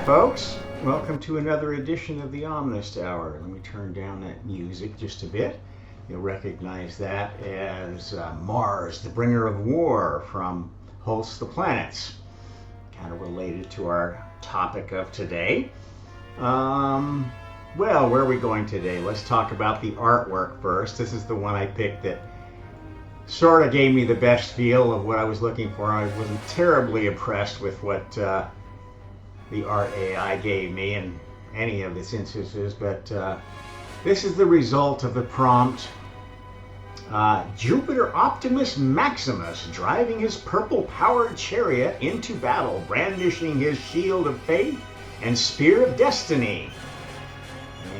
folks. Welcome to another edition of the Omnist Hour. Let me turn down that music just a bit. You'll recognize that as Mars, the bringer of war from Host the Planets. Kind of related to our topic of today. Well, where are we going today? Let's talk about the artwork first. This is the one I picked that sort of gave me the best feel of what I was looking for. I wasn't terribly impressed with what the art AI gave me in any of its instances, but this is the result of the prompt. Jupiter Optimus Maximus driving his purple-powered chariot into battle, brandishing his shield of faith and spear of destiny.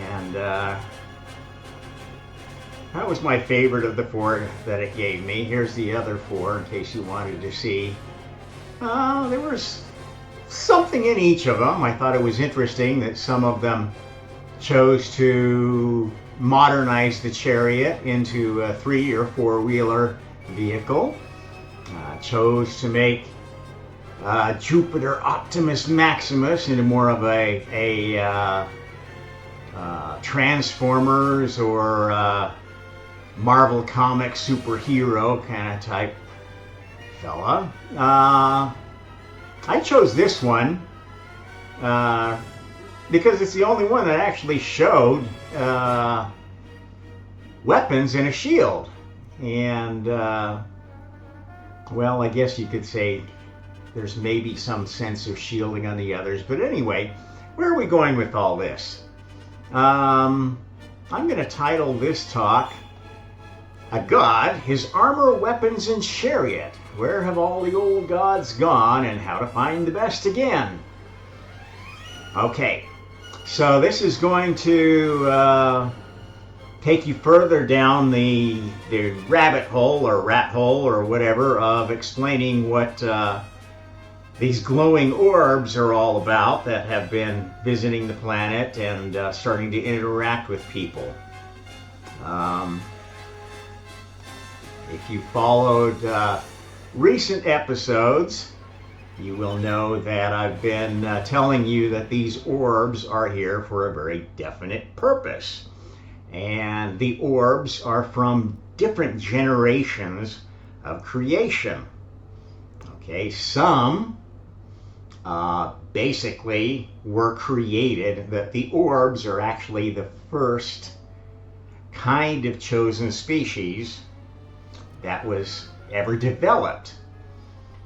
And that was my favorite of the four that it gave me. Here's the other four in case you wanted to see. There was something in each of them. I thought it was interesting that some of them chose to modernize the chariot into a 3 or 4-wheeler vehicle. Chose to make Jupiter Optimus Maximus into more of a Transformers or Marvel Comics superhero kind of type fella. I chose this one because it's the only one that actually showed weapons and a shield. And, well, I guess you could say there's maybe some sense of shielding on the others. But anyway, where are we going with all this? I'm going to title this talk, A God, His Armor, Weapons, and Chariot. Where have all the old gods gone, and how to find the best again? Okay, so this is going to take you further down the rabbit hole or rat hole or whatever of explaining what these glowing orbs are all about that have been visiting the planet and starting to interact with people. If you followed recent episodes, you will know that I've been telling you that these orbs are here for a very definite purpose. And the orbs are from different generations of creation. Okay, some basically were created, that the orbs are actually the first kind of chosen species that was ever developed.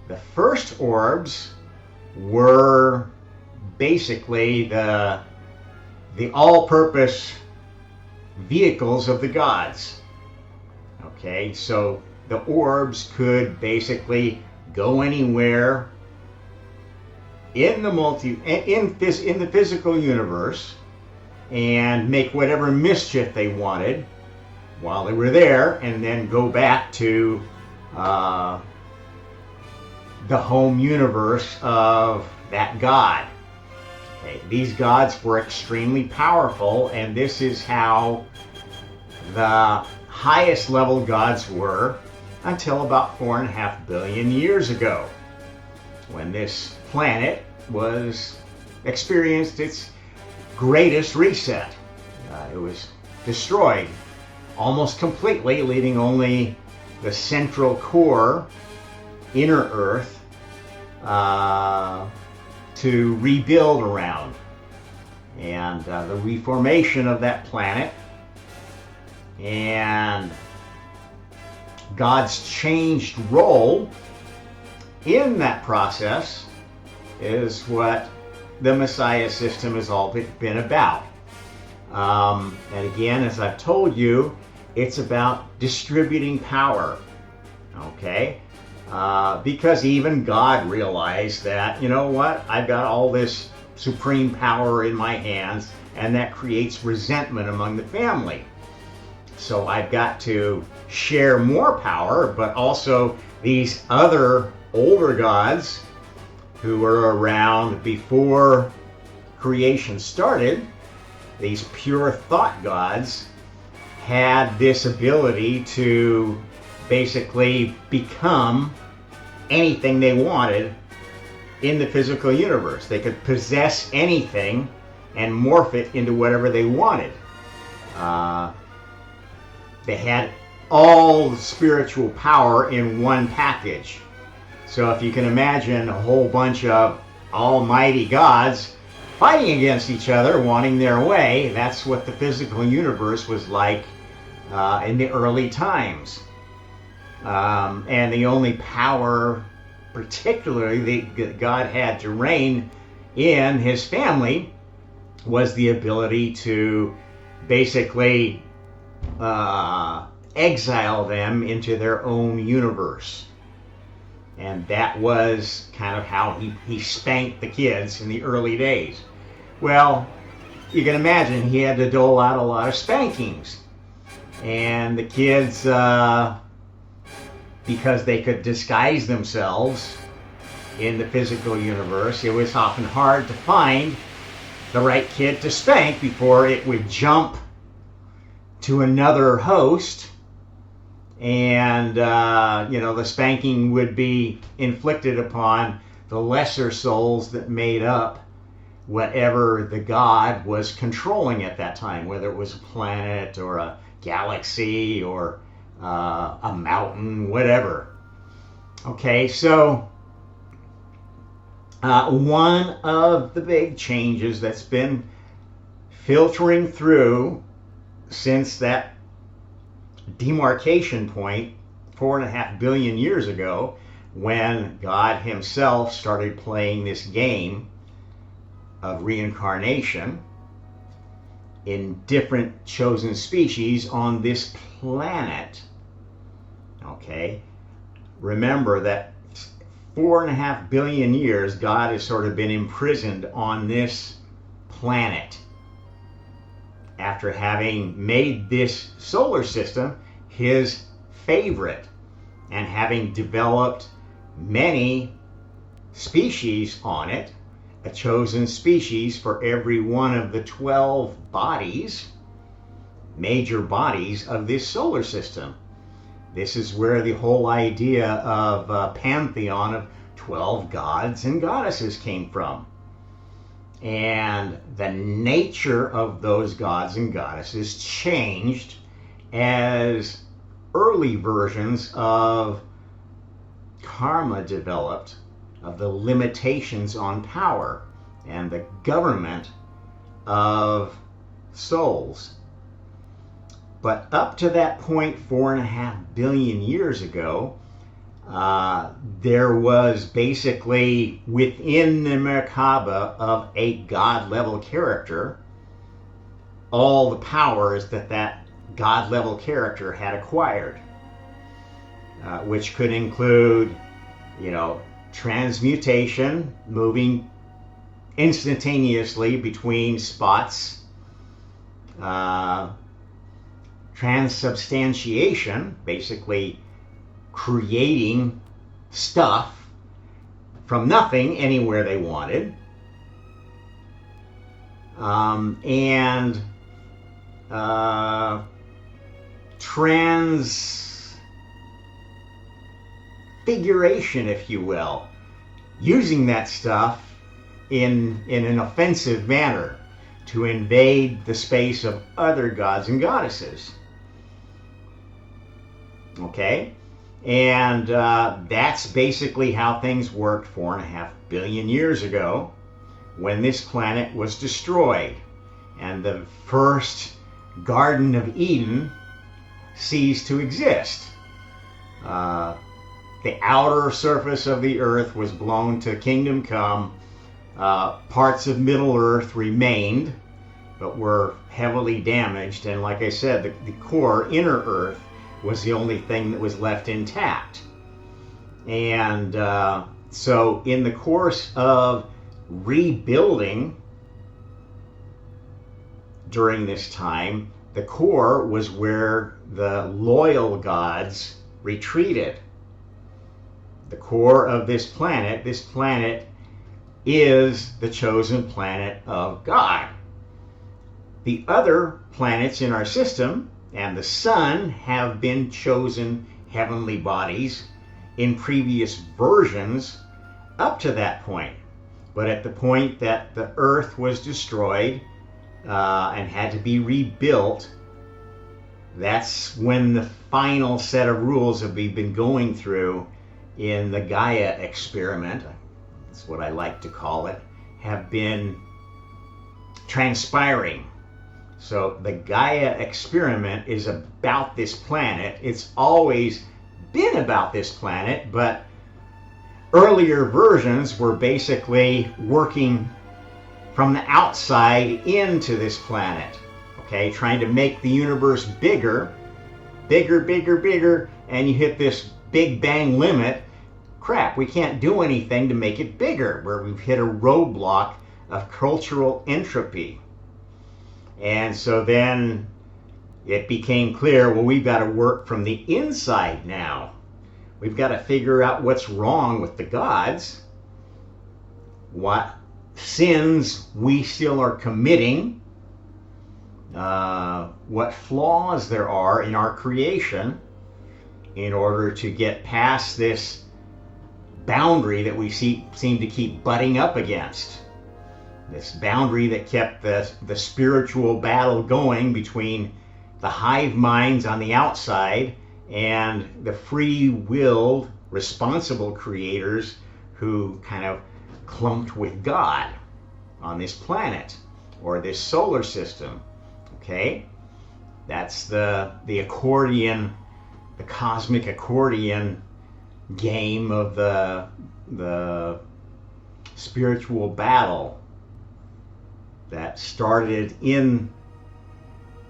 The first orbs were basically the all-purpose vehicles of the gods. Okay, so the orbs could basically go anywhere in the physical universe and make whatever mischief they wanted while they were there, and then go back to the home universe of that god. Okay, these gods were extremely powerful, and this is how the highest level gods were until about 4.5 billion years ago, when this planet experienced its greatest reset. It was destroyed almost completely, leaving only the central core, inner Earth, to rebuild around. And the reformation of that planet and God's changed role in that process is what the Messiah system has all been about. And again, as I've told you, it's about distributing power, okay? Because even God realized that, you know what, I've got all this supreme power in my hands, and that creates resentment among the family. So I've got to share more power, but also these other older gods who were around before creation started, these pure thought gods, had this ability to basically become anything they wanted in the physical universe. They could possess anything and morph it into whatever they wanted. They had all the spiritual power in one package. So if you can imagine a whole bunch of almighty gods fighting against each other, wanting their way, that's what the physical universe was like in the early times. And the only power particularly that God had to reign in his family was the ability to basically exile them into their own universe. And that was kind of how he spanked the kids in the early days. Well, you can imagine he had to dole out a lot of spankings. And the kids, because they could disguise themselves in the physical universe, it was often hard to find the right kid to spank before it would jump to another host, and the spanking would be inflicted upon the lesser souls that made up whatever the god was controlling at that time, whether it was a planet or a galaxy or a mountain, whatever. Okay, so one of the big changes that's been filtering through since that demarcation point 4.5 billion years ago, when God himself started playing this game of reincarnation in different chosen species on this planet. Okay, remember that 4.5 billion years God has sort of been imprisoned on this planet after having made this solar system his favorite and having developed many species on it, a chosen species for every one of the 12 bodies, major bodies of this solar system. This is where the whole idea of a pantheon of 12 gods and goddesses came from. And the nature of those gods and goddesses changed as early versions of karma developed, of the limitations on power and the government of souls. But up to that point, 4.5 billion years ago, there was basically within the Merkaba of a God-level character all the powers that God-level character had acquired, which could include, transmutation, moving instantaneously between spots, transubstantiation, basically creating stuff from nothing anywhere they wanted, and transfiguration, if you will, using that stuff in an offensive manner to invade the space of other gods and goddesses. Okay? And that's basically how things worked 4.5 billion years ago when this planet was destroyed and the first Garden of Eden ceased to exist. The outer surface of the earth was blown to kingdom come. Parts of Middle Earth remained, but were heavily damaged. And like I said, the core, inner earth, was the only thing that was left intact. And so in the course of rebuilding during this time, the core was where the loyal gods retreated. The core of this planet is the chosen planet of God. The other planets in our system and the sun have been chosen heavenly bodies in previous versions up to that point. But at the point that the earth was destroyed and had to be rebuilt, that's when the final set of rules that we've been going through in the Gaia experiment, that's what I like to call it, have been transpiring. So the Gaia experiment is about this planet. It's always been about this planet, but earlier versions were basically working from the outside into this planet, okay, trying to make the universe bigger, and you hit this big bang limit. Crap, we can't do anything to make it bigger, where we've hit a roadblock of cultural entropy. And so then it became clear, well, we've got to work from the inside now. We've got to figure out what's wrong with the gods, what sins we still are committing, what flaws there are in our creation, in order to get past this boundary that we seem to keep butting up against. This boundary that kept the spiritual battle going between the hive minds on the outside and the free-willed, responsible creators who kind of clumped with God on this planet or this solar system. Okay? That's the accordion, the cosmic accordion game of the spiritual battle that started in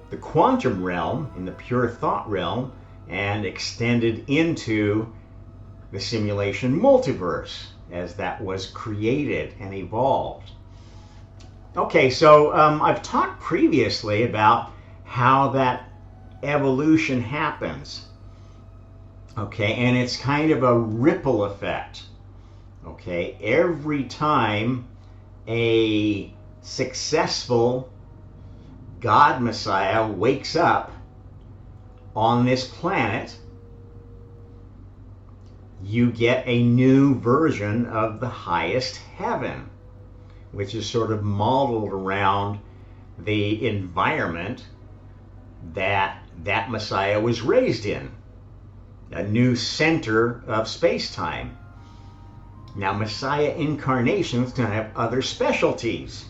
the quantum realm, in the pure thought realm, and extended into the simulation multiverse as that was created and evolved. Okay, so I've talked previously about how that evolution happens. Okay, and it's kind of a ripple effect. Okay, every time a successful God Messiah wakes up on this planet, you get a new version of the highest heaven, which is sort of modeled around the environment that Messiah was raised in, a new center of space-time. Now, Messiah incarnations can have other specialties,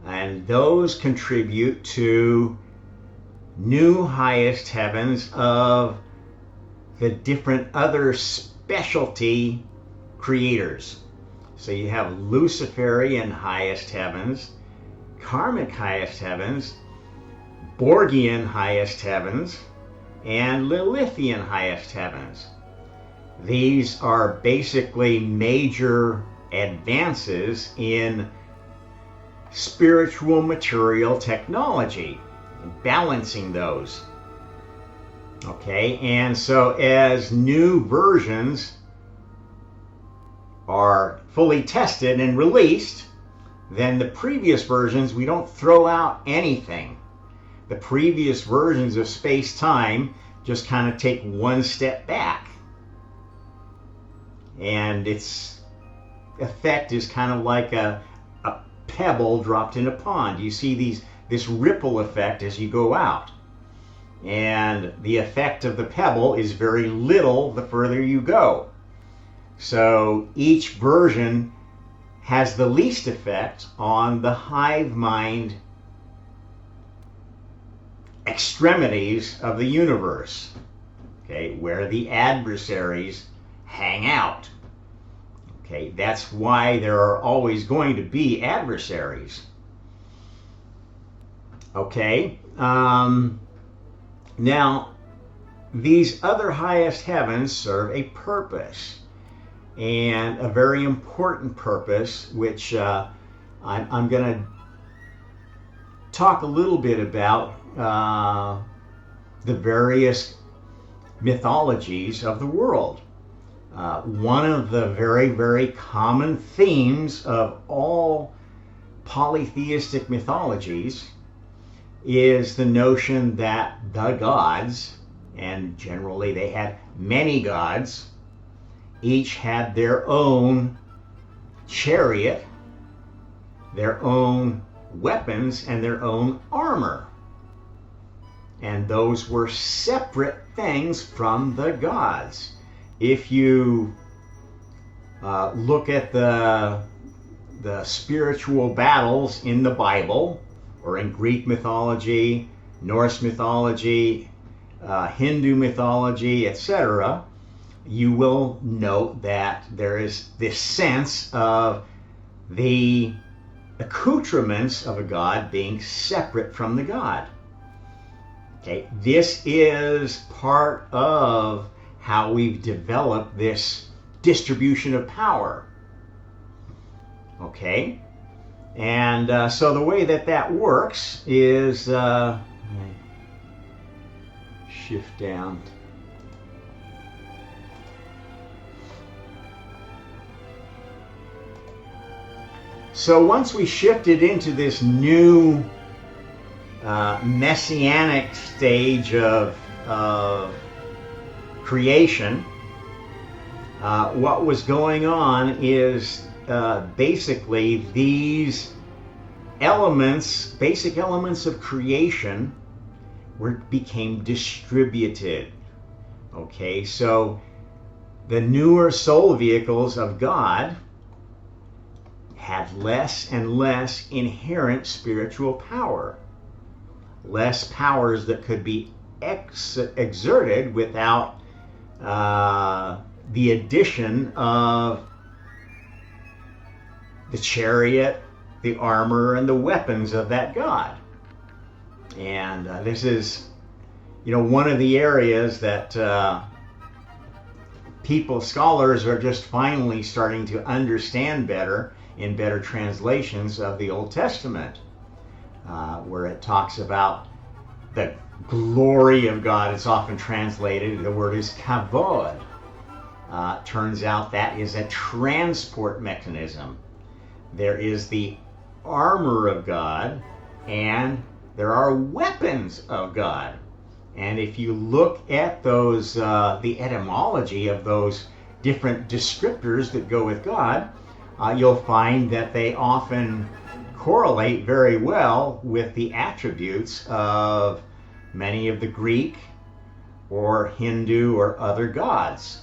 and those contribute to new highest heavens of the different other specialty creators. So you have Luciferian highest heavens, karmic highest heavens, Borgian highest heavens, and Lilithian highest heavens. These are basically major advances in spiritual material technology, balancing those. Okay, and so as new versions are fully tested and released, then the previous versions, we don't throw out anything. The previous versions of space-time just kind of take one step back. And its effect is kind of like a pebble dropped in a pond. You see this ripple effect as you go out. And the effect of the pebble is very little the further you go. So each version has the least effect on the hive mind extremities of the universe, okay, where the adversaries hang out. Okay, that's why there are always going to be adversaries. Okay, now these other highest heavens serve a purpose, and a very important purpose, which I'm going to talk a little bit about the various mythologies of the world. One of the very, very common themes of all polytheistic mythologies is the notion that the gods, and generally they had many gods, each had their own chariot, their own weapons, and their own armor. And those were separate things from the gods. If you look at the spiritual battles in the Bible, or in Greek mythology, Norse mythology, Hindu mythology, etc., you will note that there is this sense of the accoutrements of a god being separate from the god. Okay, this is part of how we've developed this distribution of power. Okay, and so the way that works is shift down. So once we shifted into this new messianic stage of creation, what was going on is basically these elements, basic elements of creation, became distributed. Okay, so the newer soul vehicles of God had less and less inherent spiritual power, less powers that could be exerted without the addition of the chariot, the armor, and the weapons of that god. And this is, one of the areas that scholars are just finally starting to understand better in better translations of the Old Testament, where it talks about the glory of God. It's often translated, the word is kavod. Turns out that is a transport mechanism. There is the armor of God, and there are weapons of God. And if you look at those, the etymology of those different descriptors that go with God, you'll find that they often correlate very well with the attributes of many of the Greek or Hindu or other gods.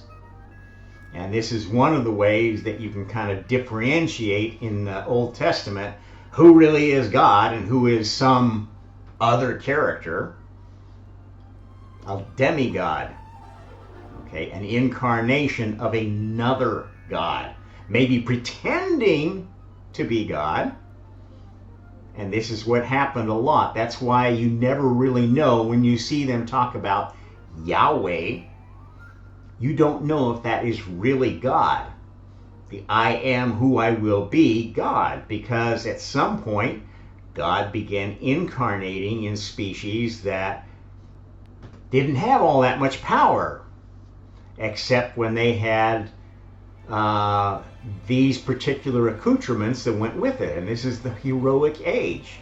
And this is one of the ways that you can kind of differentiate in the Old Testament who really is God and who is some other character, a demigod, okay, an incarnation of another god, maybe pretending to be God. And this is what happened a lot. That's why you never really know when you see them talk about Yahweh. You don't know if that is really God, the I am who I will be God, because at some point God began incarnating in species that didn't have all that much power, except when they had these particular accoutrements that went with it. And this is the heroic age.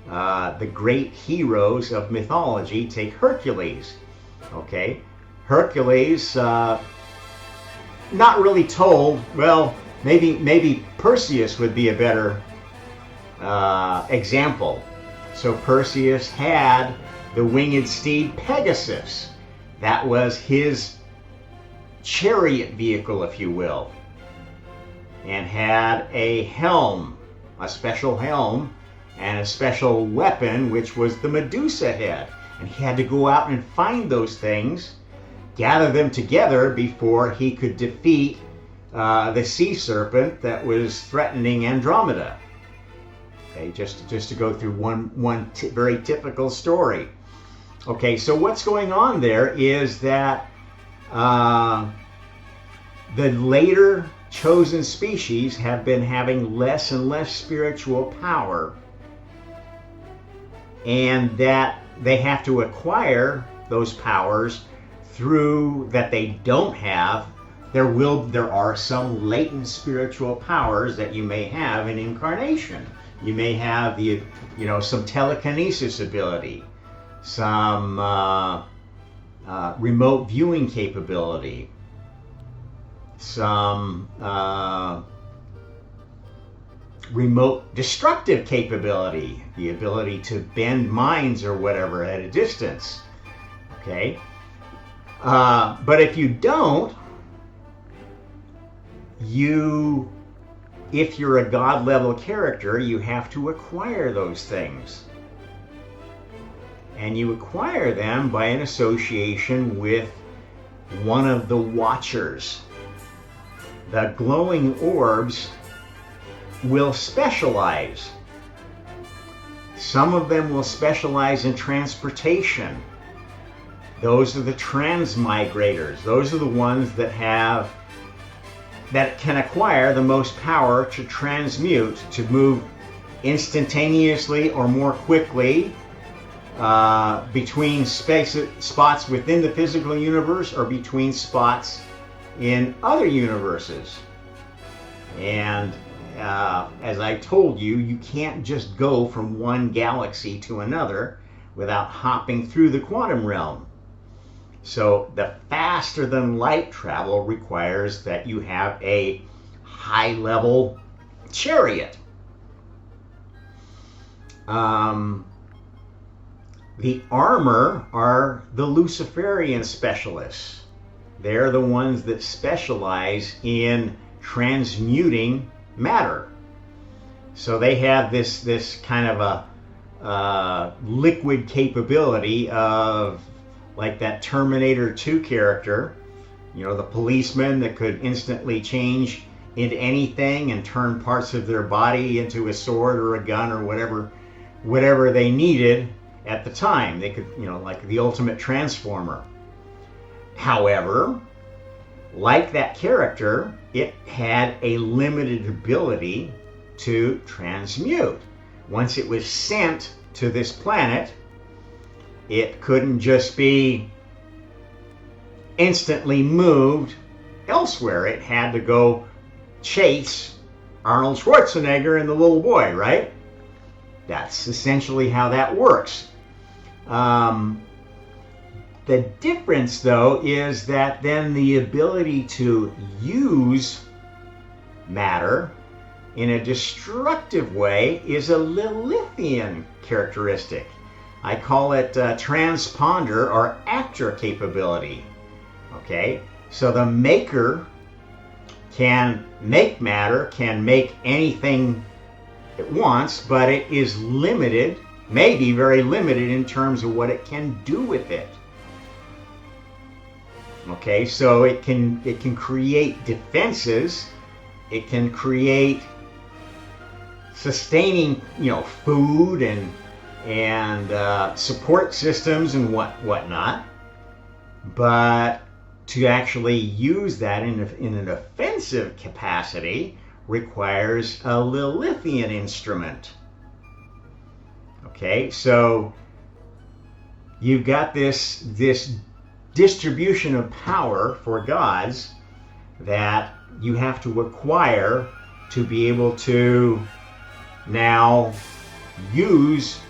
The great heroes of mythology. Take Hercules. Okay, Hercules, not really told. Well, maybe Perseus would be a better example. So Perseus had the winged steed Pegasus. That was his chariot vehicle, if you will, and had a helm, a special helm, and a special weapon, which was the Medusa head. And he had to go out and find those things, gather them together before he could defeat the sea serpent that was threatening Andromeda. Okay, just to go through one very typical story. Okay, so what's going on there is that the later chosen species have been having less and less spiritual power, and that they have to acquire those powers through that they don't have. There are some latent spiritual powers that you may have in incarnation. You may have some telekinesis ability, some remote viewing capability, some remote destructive capability, the ability to bend minds or whatever at a distance. Okay? But if you don't, if you're a God level character, you have to acquire those things. And you acquire them by an association with one of the Watchers. The glowing orbs will specialize. Some of them will specialize in transportation. Those are the transmigrators. Those are the ones that can acquire the most power to transmute, to move instantaneously or more quickly between spots within the physical universe or between spots in other universes. And as I told you, you can't just go from one galaxy to another without hopping through the quantum realm. So the faster than light travel requires that you have a high level chariot. The armor are the Luciferian specialists. They're the ones that specialize in transmuting matter. So they have this kind of a liquid capability of, like that Terminator 2 character, you know, the policeman that could instantly change into anything and turn parts of their body into a sword or a gun or whatever they needed at the time. They could, you know, like the ultimate transformer. However, like that character, it had a limited ability to transmute. Once it was sent to this planet, it couldn't just be instantly moved elsewhere. It had to go chase Arnold Schwarzenegger and the little boy, right? That's essentially how that works. The difference, though, is that then the ability to use matter in a destructive way is a Lilithian characteristic. I call it transponder or actor capability. Okay, so the maker can make matter, can make anything it wants, but it is limited, maybe very limited in terms of what it can do with it. Okay, so it can create defenses, it can create sustaining, you know, food and support systems and whatnot, but to actually use that in an offensive capacity requires a Lilithian instrument. Okay, so you've got this distribution of power for gods that you have to acquire to be able to now use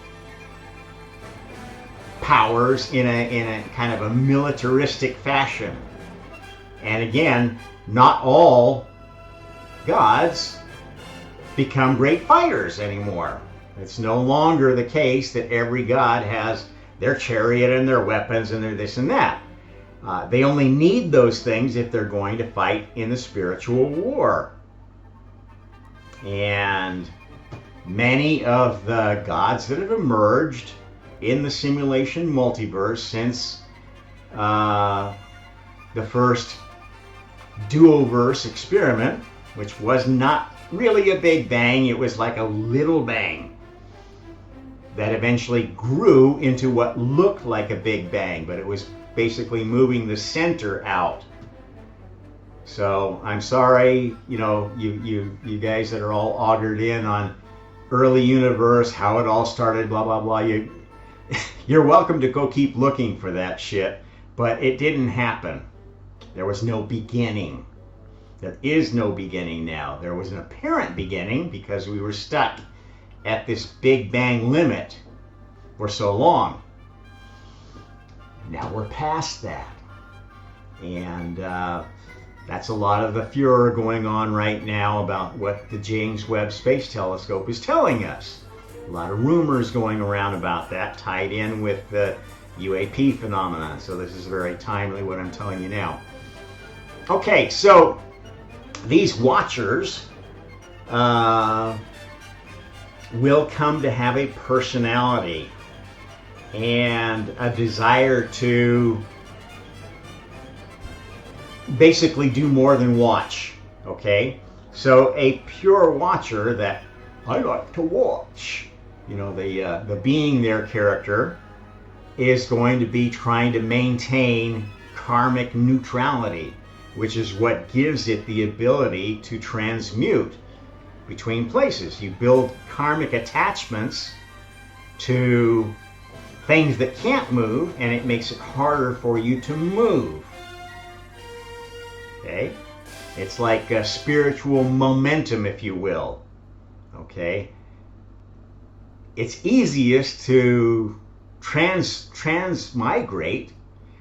powers in a kind of a militaristic fashion. And again, not all gods become great fighters anymore. It's no longer the case that every god has their chariot and their weapons and their this and that. They only need those things if they're going to fight in the spiritual war. And many of the gods that have emerged in the simulation multiverse since the first duoverse experiment, which was not really a big bang, it was like a little bang that eventually grew into what looked like a big bang, but it was basically moving the center out. So I'm sorry, you know, you guys that are all augured in on early universe, how it all started, blah blah blah. You're welcome to go keep looking for that shit, but it didn't happen. There was no beginning. There is no beginning now. There was an apparent beginning because we were stuck at this Big Bang limit for so long. Now we're past that. And That's a lot of the furor going on right now about what the James Webb Space Telescope is telling us. A lot of rumors going around about that, tied in with the UAP phenomenon. So this is very timely what I'm telling you now. Okay, so these watchers will come to have a personality and a desire to basically do more than watch. Okay, so a pure watcher that I like to watch, you know, the being their character is going to be trying to maintain karmic neutrality, which is what gives it the ability to transmute between places. You build karmic attachments to things that can't move, and it makes it harder for you to move. Okay? It's like a spiritual momentum, if you will. Okay? It's easiest to transmigrate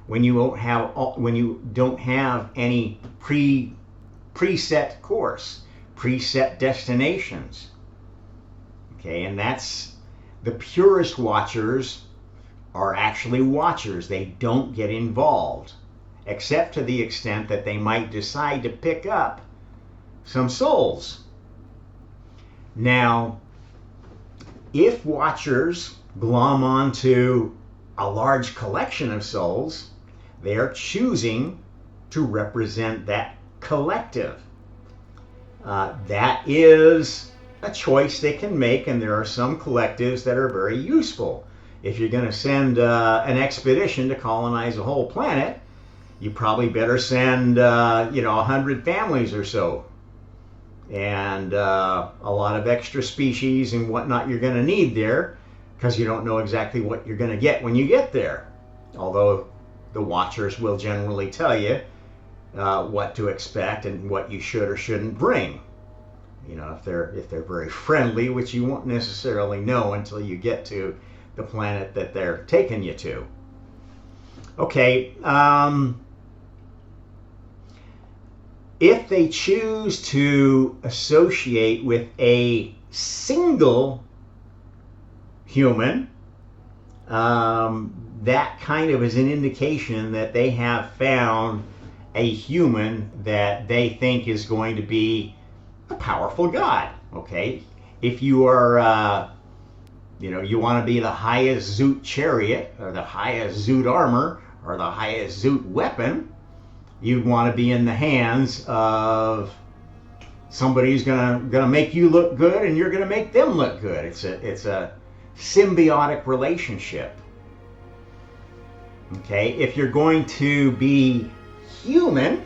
when you don't have any preset course, preset destinations. Okay, and that's the purest watchers are actually watchers. They don't get involved, except to the extent that they might decide to pick up some souls. Now, if watchers glom onto a large collection of souls, they are choosing to represent that collective. That is a choice they can make, and there are some collectives that are very useful. If you're going to send an expedition to colonize a whole planet, you probably better send 100 families or so, and a lot of extra species and whatnot you're going to need there, because you don't know exactly what you're going to get when you get there. Although the watchers will generally tell you what to expect and what you should or shouldn't bring. You know, if they're very friendly, which you won't necessarily know until you get to the planet that they're taking you to. Okay, if they choose to associate with a single human, that kind of is an indication that they have found a human that they think is going to be a powerful god. Okay, if you are you want to be the highest Zoot chariot or the highest Zoot armor or the highest Zoot weapon, you'd want to be in the hands of somebody who's gonna make you look good, and you're gonna make them look good. It's a symbiotic relationship. Okay, if you're going to be human,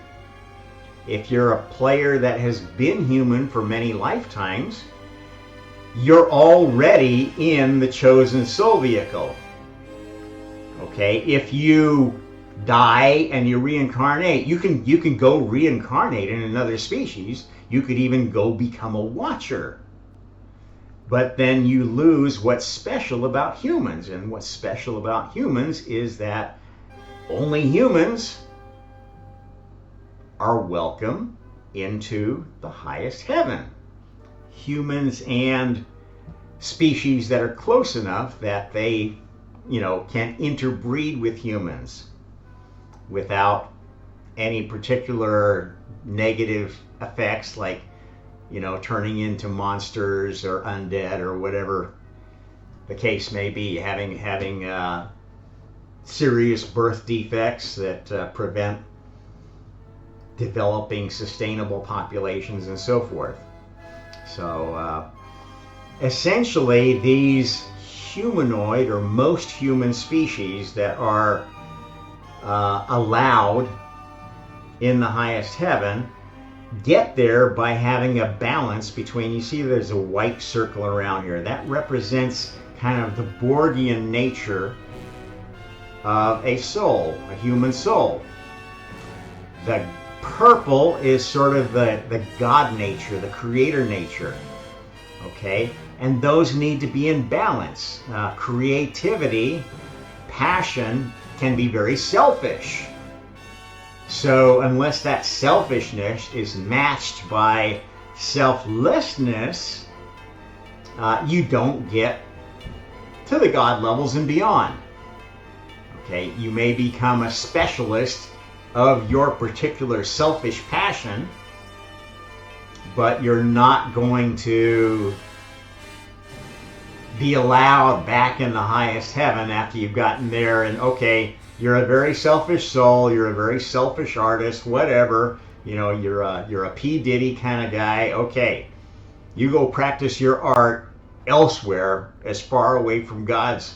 if you're a player that has been human for many lifetimes, you're already in the chosen soul vehicle. Okay, if you die and you reincarnate, you can go reincarnate in another species. You could even go become a watcher. But then you lose what's special about humans. And what's special about humans is that only humans are welcome into the highest heaven. Humans and species that are close enough that they, can interbreed with humans without any particular negative effects, like turning into monsters or undead or whatever the case may be, having serious birth defects that prevent developing sustainable populations and so forth. So essentially, these humanoid or most human species that are allowed in the highest heaven get there by having a balance between, you see there's a white circle around here, that represents kind of the Borgian nature of a soul, a human soul. The purple is sort of the God nature, the creator nature. Okay, and those need to be in balance. Creativity, passion can be very selfish. So unless that selfishness is matched by selflessness, you don't get to the God levels and beyond. Okay, you may become a specialist of your particular selfish passion, but you're not going to be allowed back in the highest heaven after you've gotten there. And okay, you're a very selfish soul, you're a very selfish artist, whatever, you know, you're a P. Diddy kind of guy. Okay, you go practice your art elsewhere, as far away from God's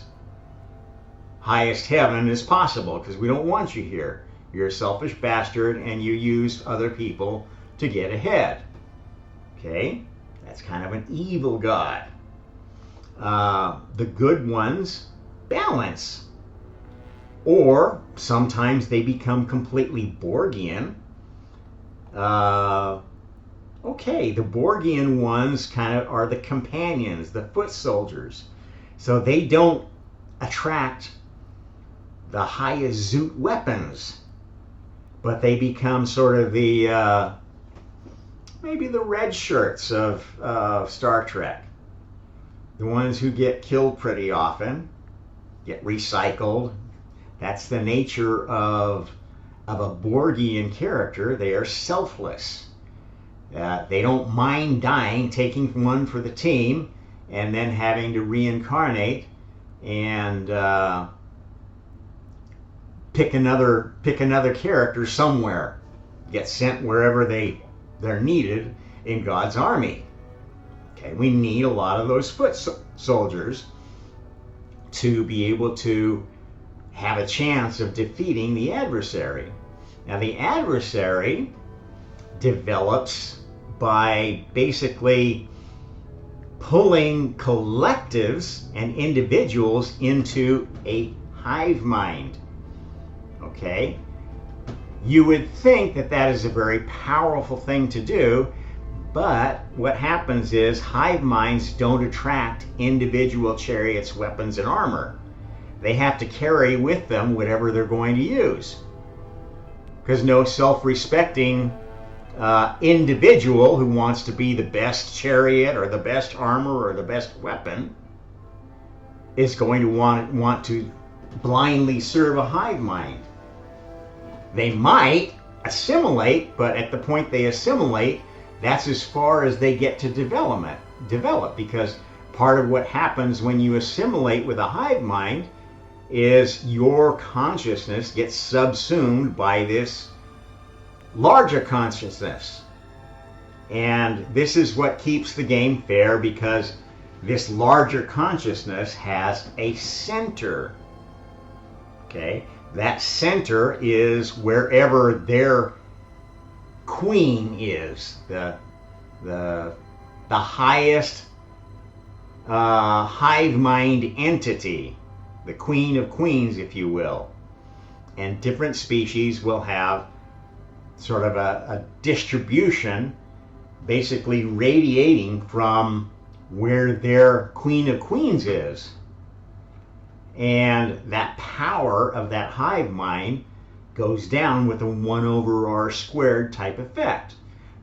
highest heaven as possible, because we don't want you here. You're a selfish bastard and you use other people to get ahead. Okay, that's kind of an evil God. The good ones balance, or sometimes they become completely Borgian. Okay, the Borgian ones kind of are the companions, the foot soldiers. So they don't attract the highest Zoot weapons, but they become sort of the, maybe the red shirts of Star Trek. The ones who get killed pretty often, get recycled. That's the nature of a Borgian character. They are selfless. They don't mind dying, taking one for the team, and then having to reincarnate and pick another character somewhere, get sent wherever they're needed in God's army. Okay, we need a lot of those foot soldiers to be able to have a chance of defeating the adversary. Now, the adversary develops by basically pulling collectives and individuals into a hive mind. Okay? You would think that that is a very powerful thing to do, but what happens is hive minds don't attract individual chariots, weapons, and armor. They have to carry with them whatever they're going to use. Because no self-respecting individual who wants to be the best chariot or the best armor or the best weapon is going to want to blindly serve a hive mind. They might assimilate, but at the point they assimilate, that's as far as they get to develop, because part of what happens when you assimilate with a hive mind is your consciousness gets subsumed by this larger consciousness. And this is what keeps the game fair, because this larger consciousness has a center. Okay? That center is wherever their queen is, the highest hive mind entity, the queen of queens, if you will. And different species will have sort of a distribution basically radiating from where their queen of queens is. And that power of that hive mind goes down with a 1 over r squared type effect.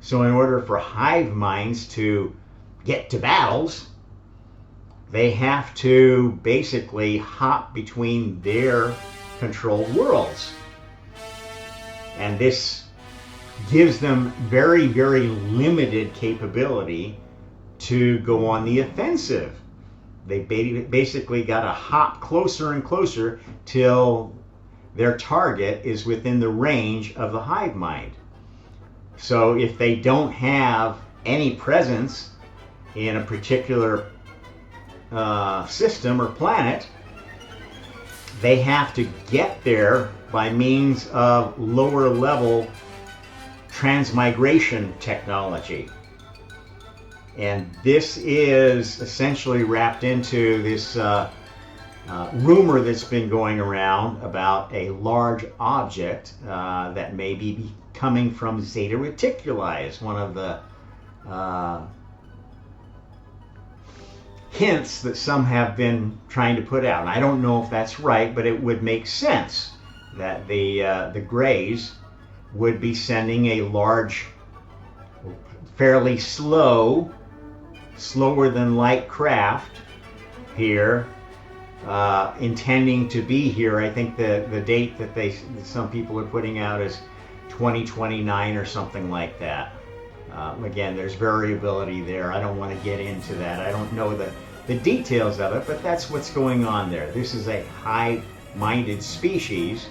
So in order for hive minds to get to battles, they have to basically hop between their controlled worlds. And this gives them very, very limited capability to go on the offensive. They basically got to hop closer and closer till their target is within the range of the hive mind. So if they don't have any presence in a particular system or planet, they have to get there by means of lower level transmigration technology. And this is essentially wrapped into this rumor that's been going around about a large object that may be coming from Zeta Reticuli, is one of the hints that some have been trying to put out. And I don't know if that's right, but it would make sense that the Greys would be sending a large, fairly slower than light craft here, intending to be here. I think the date that some people are putting out is 2029 or something like that. Again, there's variability there. I don't want to get into that. I don't know the details of it, but that's what's going on there. This is a hive-minded species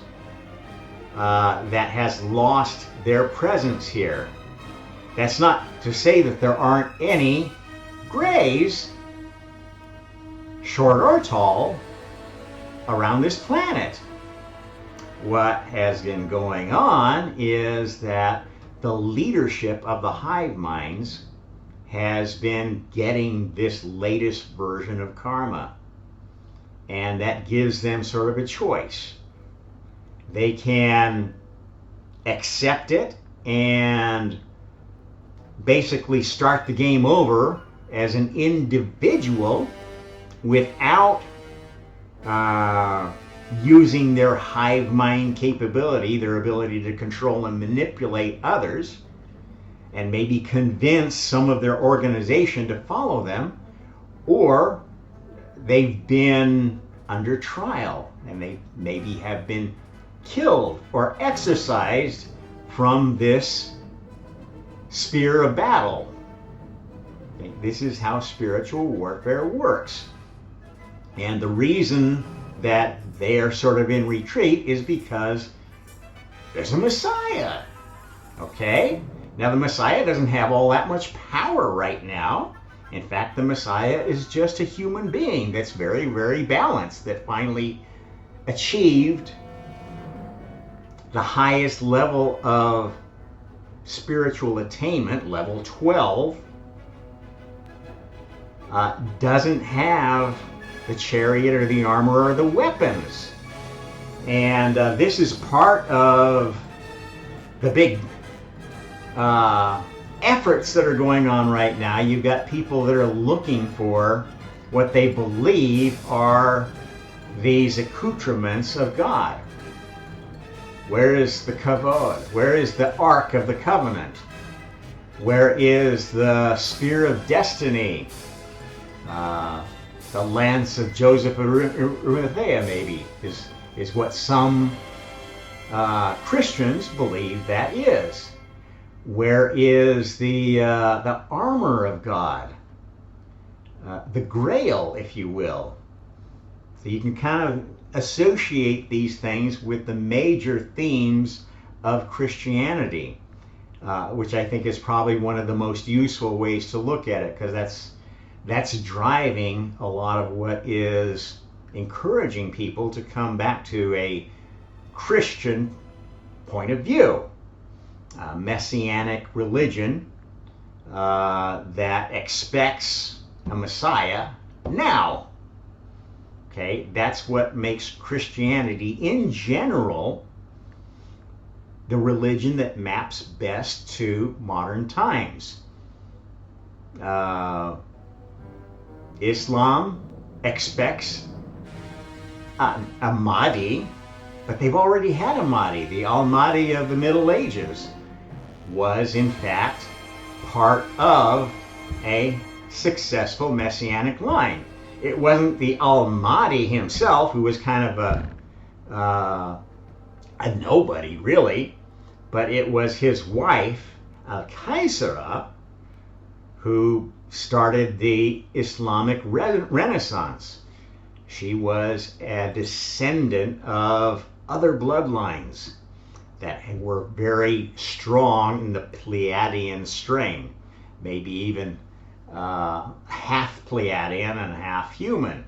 that has lost their presence here. That's not to say that there aren't any grays, short or tall, around this planet. What has been going on is that the leadership of the hive minds has been getting this latest version of karma. And that gives them sort of a choice. They can accept it and basically start the game over as an individual without using their hive mind capability, their ability to control and manipulate others, and maybe convince some of their organization to follow them, or they've been under trial and they maybe have been killed or exorcised from this sphere of battle. This is how spiritual warfare works. And the reason that they are sort of in retreat is because there's a Messiah. Okay? Now the Messiah doesn't have all that much power right now. In fact, the Messiah is just a human being that's very, very balanced, that finally achieved the highest level of spiritual attainment, level 12, doesn't have the chariot or the armor or the weapons. And this is part of the big efforts that are going on right now. You've got people that are looking for what they believe are these accoutrements of God. Where is the kavod? Where is the Ark of the Covenant? Where is the Spear of Destiny? The Lance of Joseph of Arimathea, maybe, is what some Christians believe that is. Where is the armor of God? The Grail, if you will. So you can kind of associate these things with the major themes of Christianity, which I think is probably one of the most useful ways to look at it, because that's driving a lot of what is encouraging people to come back to a Christian point of view. Messianic religion that expects a Messiah now. Okay, that's what makes Christianity in general the religion that maps best to modern times. Islam expects a Mahdi, but they've already had a Mahdi. The Al-Mahdi of the Middle Ages was in fact part of a successful messianic line. It wasn't the Al-Mahdi himself, who was kind of a nobody really, but it was his wife, Al-Qaisara, who started the Islamic Renaissance. She was a descendant of other bloodlines that were very strong in the Pleiadian strain, maybe even half Pleiadian and half human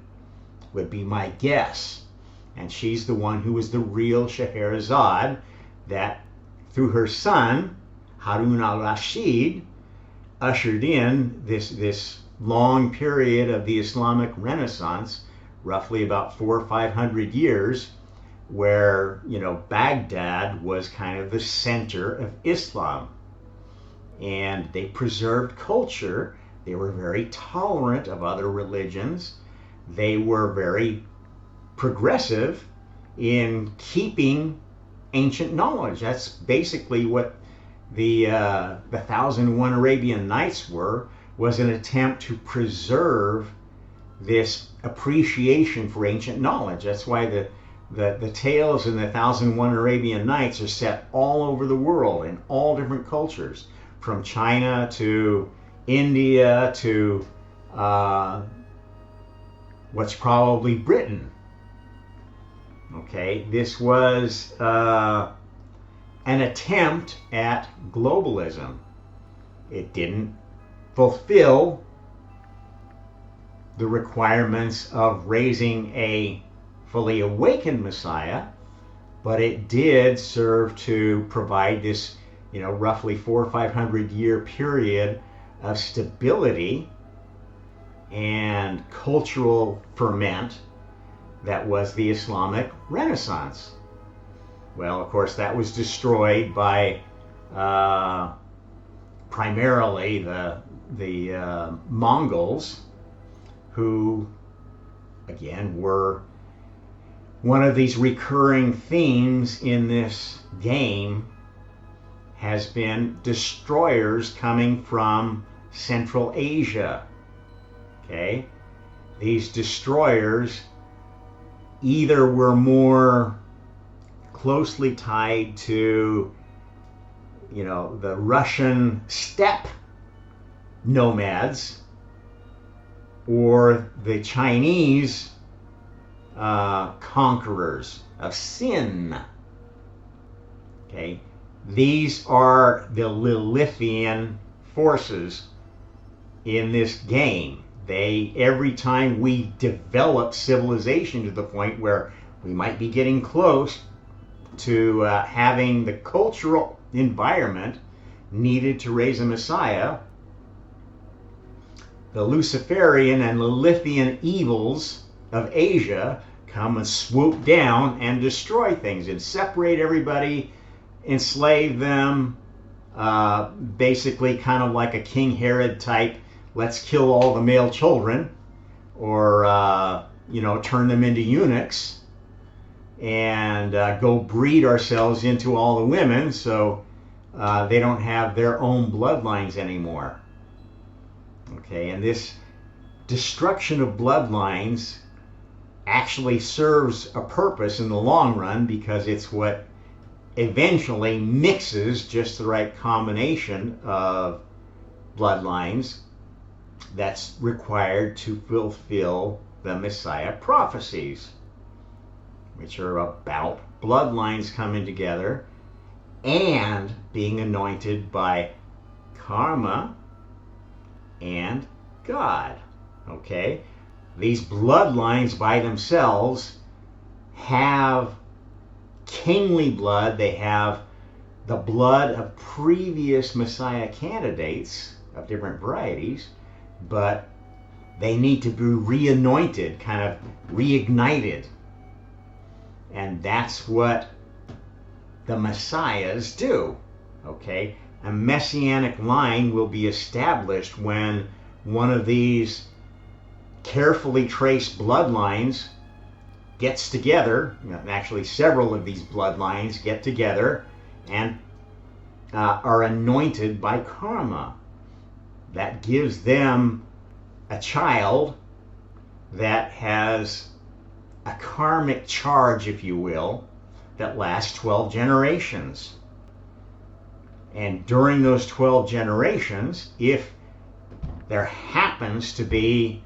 would be my guess. And she's the one who was the real Scheherazade that, through her son, Harun al-Rashid, ushered in this long period of the Islamic Renaissance, roughly about 400 or 500 years, where, you know, Baghdad was kind of the center of Islam. And they preserved culture. They were very tolerant of other religions. They were very progressive in keeping ancient knowledge. That's basically what the 1001 Arabian Nights was an attempt to preserve this appreciation for ancient knowledge. That's why the tales in the 1001 Arabian Nights are set all over the world in all different cultures, from China to India to what's probably Britain. Okay, this was an attempt at globalism. It didn't fulfill the requirements of raising a fully awakened Messiah, but it did serve to provide this, roughly 400 or 500 year period of stability and cultural ferment that was the Islamic Renaissance. Well, of course, that was destroyed by primarily the Mongols, who, again, were one of these recurring themes in this game has been destroyers coming from Central Asia. Okay, these destroyers either were more closely tied to, the Russian steppe nomads or the Chinese conquerors of Sin. Okay, these are the Lilithian forces in this game. Every time we develop civilization to the point where we might be getting close to having the cultural environment needed to raise a Messiah, the Luciferian and Lilithian evils of Asia come and swoop down and destroy things and separate everybody, enslave them, basically kind of like a King Herod type, let's kill all the male children, or turn them into eunuchs and go breed ourselves into all the women so they don't have their own bloodlines anymore. Okay, and this destruction of bloodlines actually serves a purpose in the long run, because it's what eventually mixes just the right combination of bloodlines that's required to fulfill the Messiah prophecies, which are about bloodlines coming together and being anointed by karma and God. Okay, these bloodlines by themselves have kingly blood. They have the blood of previous Messiah candidates of different varieties, but they need to be re-anointed, kind of reignited. And that's what the Messiahs do. Okay, a messianic line will be established when one of these carefully traced bloodlines gets together. Actually, several of these bloodlines get together and are anointed by karma. That gives them a child that has a karmic charge, if you will, that lasts 12 generations. And during those 12 generations, if there happens to be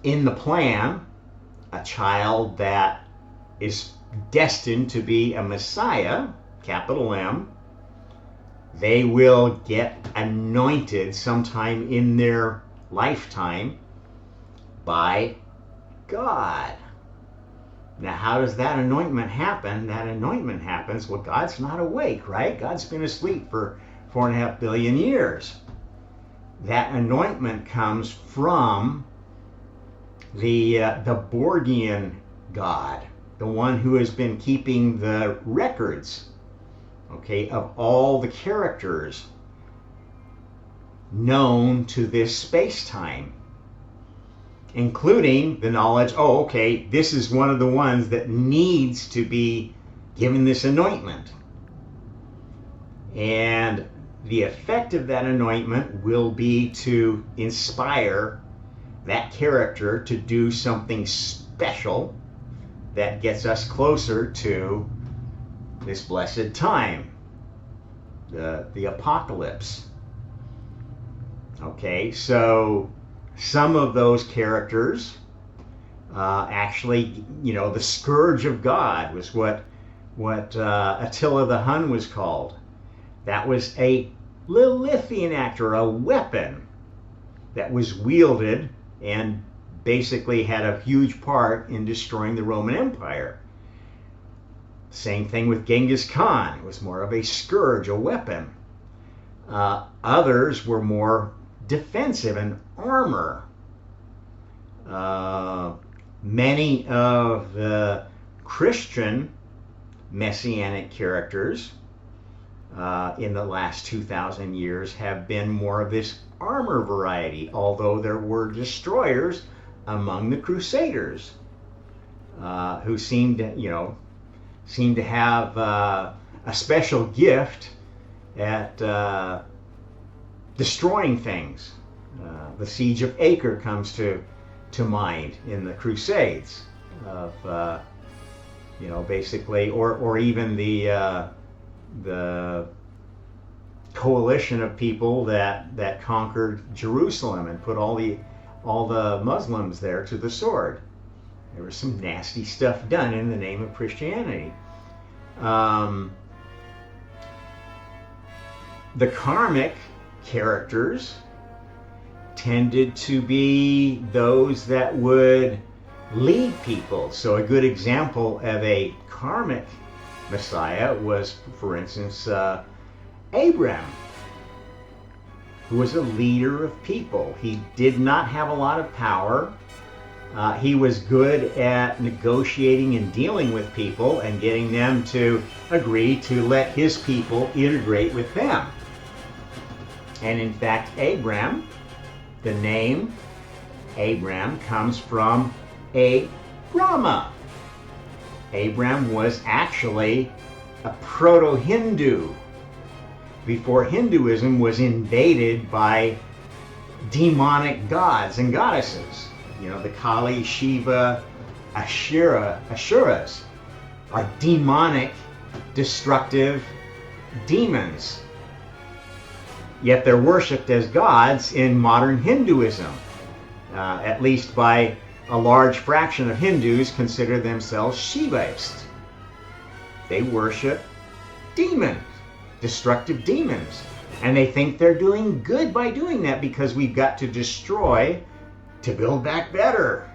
in the plan a child that is destined to be a Messiah, capital M, they will get anointed sometime in their lifetime by God. Now, how does that anointment happen? That anointment happens, well, God's not awake, right? God's been asleep for 4.5 billion years. That anointment comes from the Borgian God, the one who has been keeping the records, okay, of all the characters known to this space-time. including the knowledge, oh, okay, this is one of the ones that needs to be given this anointment. And the effect of that anointment will be to inspire that character to do something special that gets us closer to this blessed time, the apocalypse. Okay, so some of those characters actually, the scourge of God was what Attila the Hun was called. That was a Lilithian act, or a weapon that was wielded and basically had a huge part in destroying the Roman Empire. Same thing with Genghis Khan. It was more of a scourge, a weapon. Others were more defensive and armor. Many of the Christian messianic characters in the last 2,000 years have been more of this armor variety, although there were destroyers among the Crusaders who seemed to have a special gift at destroying things. The Siege of Acre comes to mind in the Crusades of basically, or even the coalition of people that conquered Jerusalem and put all the Muslims there to the sword. There was some nasty stuff done in the name of Christianity. The karmic characters tended to be those that would lead people. So a good example of a karmic Messiah was, for instance, Abraham, who was a leader of people. He did not have a lot of power. He was good at negotiating and dealing with people and getting them to agree to let his people integrate with them. And in fact, Abram, the name Abram comes from Brahma. Abram was actually a proto-Hindu before Hinduism was invaded by demonic gods and goddesses. The Kali, Shiva, Ashuras are demonic, destructive demons. Yet they're worshipped as gods in modern Hinduism. At least by a large fraction of Hindus consider themselves Shivaists. They worship demons, destructive demons. And they think they're doing good by doing that because we've got to destroy to build back better.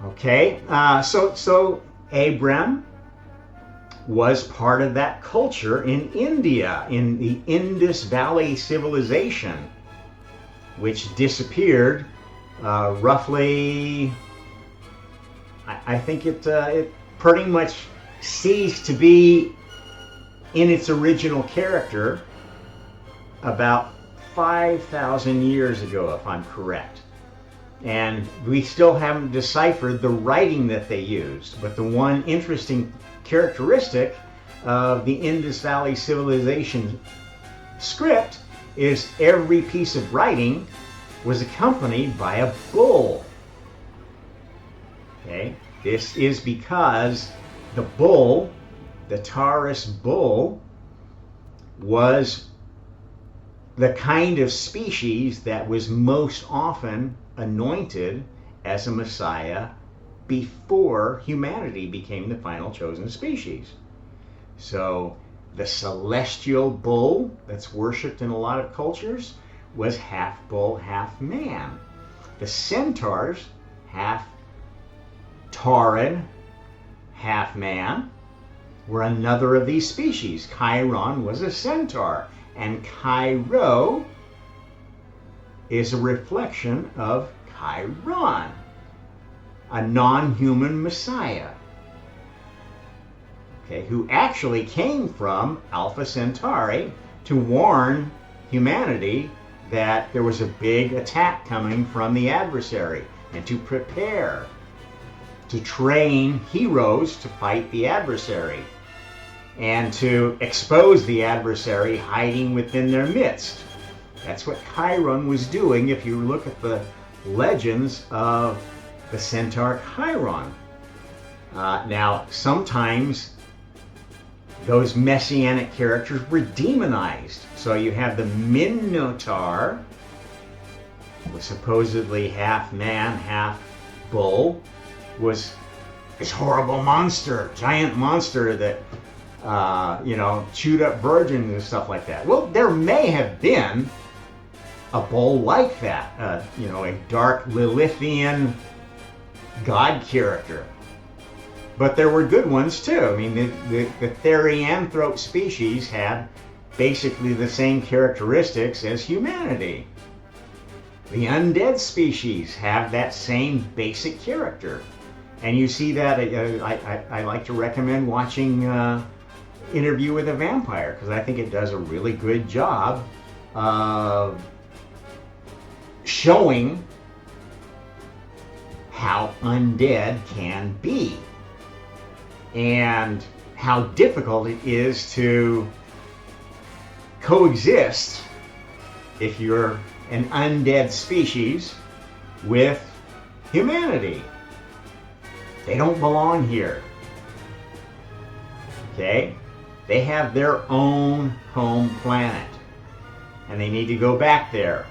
Okay, so Abram was part of that culture in India, in the Indus Valley civilization, which disappeared roughly, I think it pretty much ceased to be in its original character about 5,000 years ago, if I'm correct. And we still haven't deciphered the writing that they used, but the one interesting characteristic of the Indus Valley civilization script is every piece of writing was accompanied by a bull. Okay, this is because the bull, the Taurus bull, was the kind of species that was most often anointed as a Messiah before humanity became the final chosen species. So the celestial bull that's worshipped in a lot of cultures was half bull, half man. The centaurs, half tauren, half man, were another of these species. Chiron was a centaur, and Chi-Rho is a reflection of Chiron, a non-human Messiah, okay, who actually came from Alpha Centauri to warn humanity that there was a big attack coming from the adversary, and to prepare, to train heroes to fight the adversary, and to expose the adversary hiding within their midst. That's what Chiron was doing if you look at the legends of the centaur Chiron. Now, sometimes those messianic characters were demonized. So you have the Minotaur, was supposedly half man, half bull, was this horrible monster, giant monster that chewed up virgins and stuff like that. Well, there may have been a bull like that, a dark Lilithian god character. But there were good ones too. I mean, the Therianthrope species had basically the same characteristics as humanity. The undead species have that same basic character. And you see that, I like to recommend watching Interview with a Vampire, because I think it does a really good job of showing how undead can be and how difficult it is to coexist if you're an undead species with humanity. They don't belong here. Okay? They have their own home planet, and they need to go back there.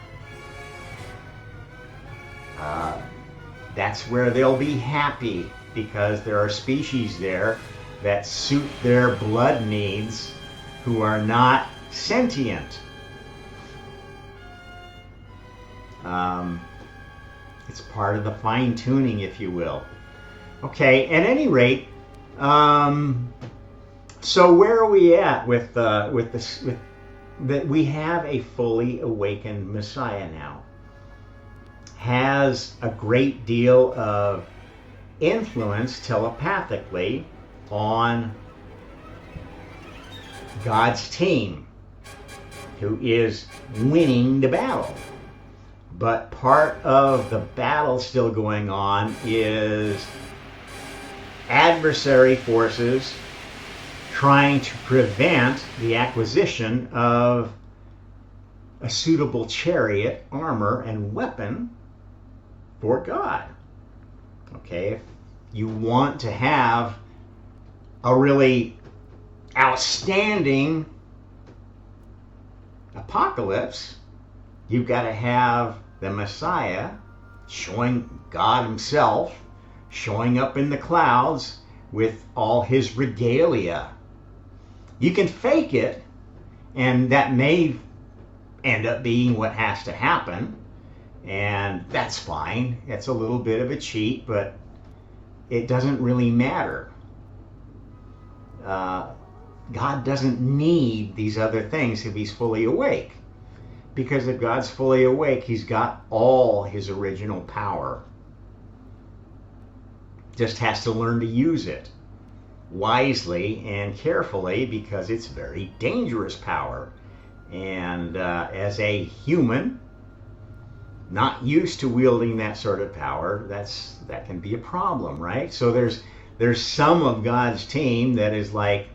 That's where they'll be happy, because there are species there that suit their blood needs who are not sentient. It's part of the fine-tuning, if you will. Okay, at any rate, so where are we at with that? We have a fully awakened Messiah now. Has a great deal of influence telepathically on God's team, who is winning the battle. But part of the battle still going on is adversary forces trying to prevent the acquisition of a suitable chariot, armor, and weapon for God. Okay, if you want to have a really outstanding apocalypse, you've got to have the Messiah showing God himself, showing up in the clouds with all his regalia. You can fake it, and that may end up being what has to happen, and that's fine. It's a little bit of a cheat, but it doesn't really matter. God doesn't need these other things if he's fully awake. Because if God's fully awake, he's got all his original power. Just has to learn to use it wisely and carefully, because it's very dangerous power. And as a human, not used to wielding that sort of power, that can be a problem, right? So there's some of God's team that is like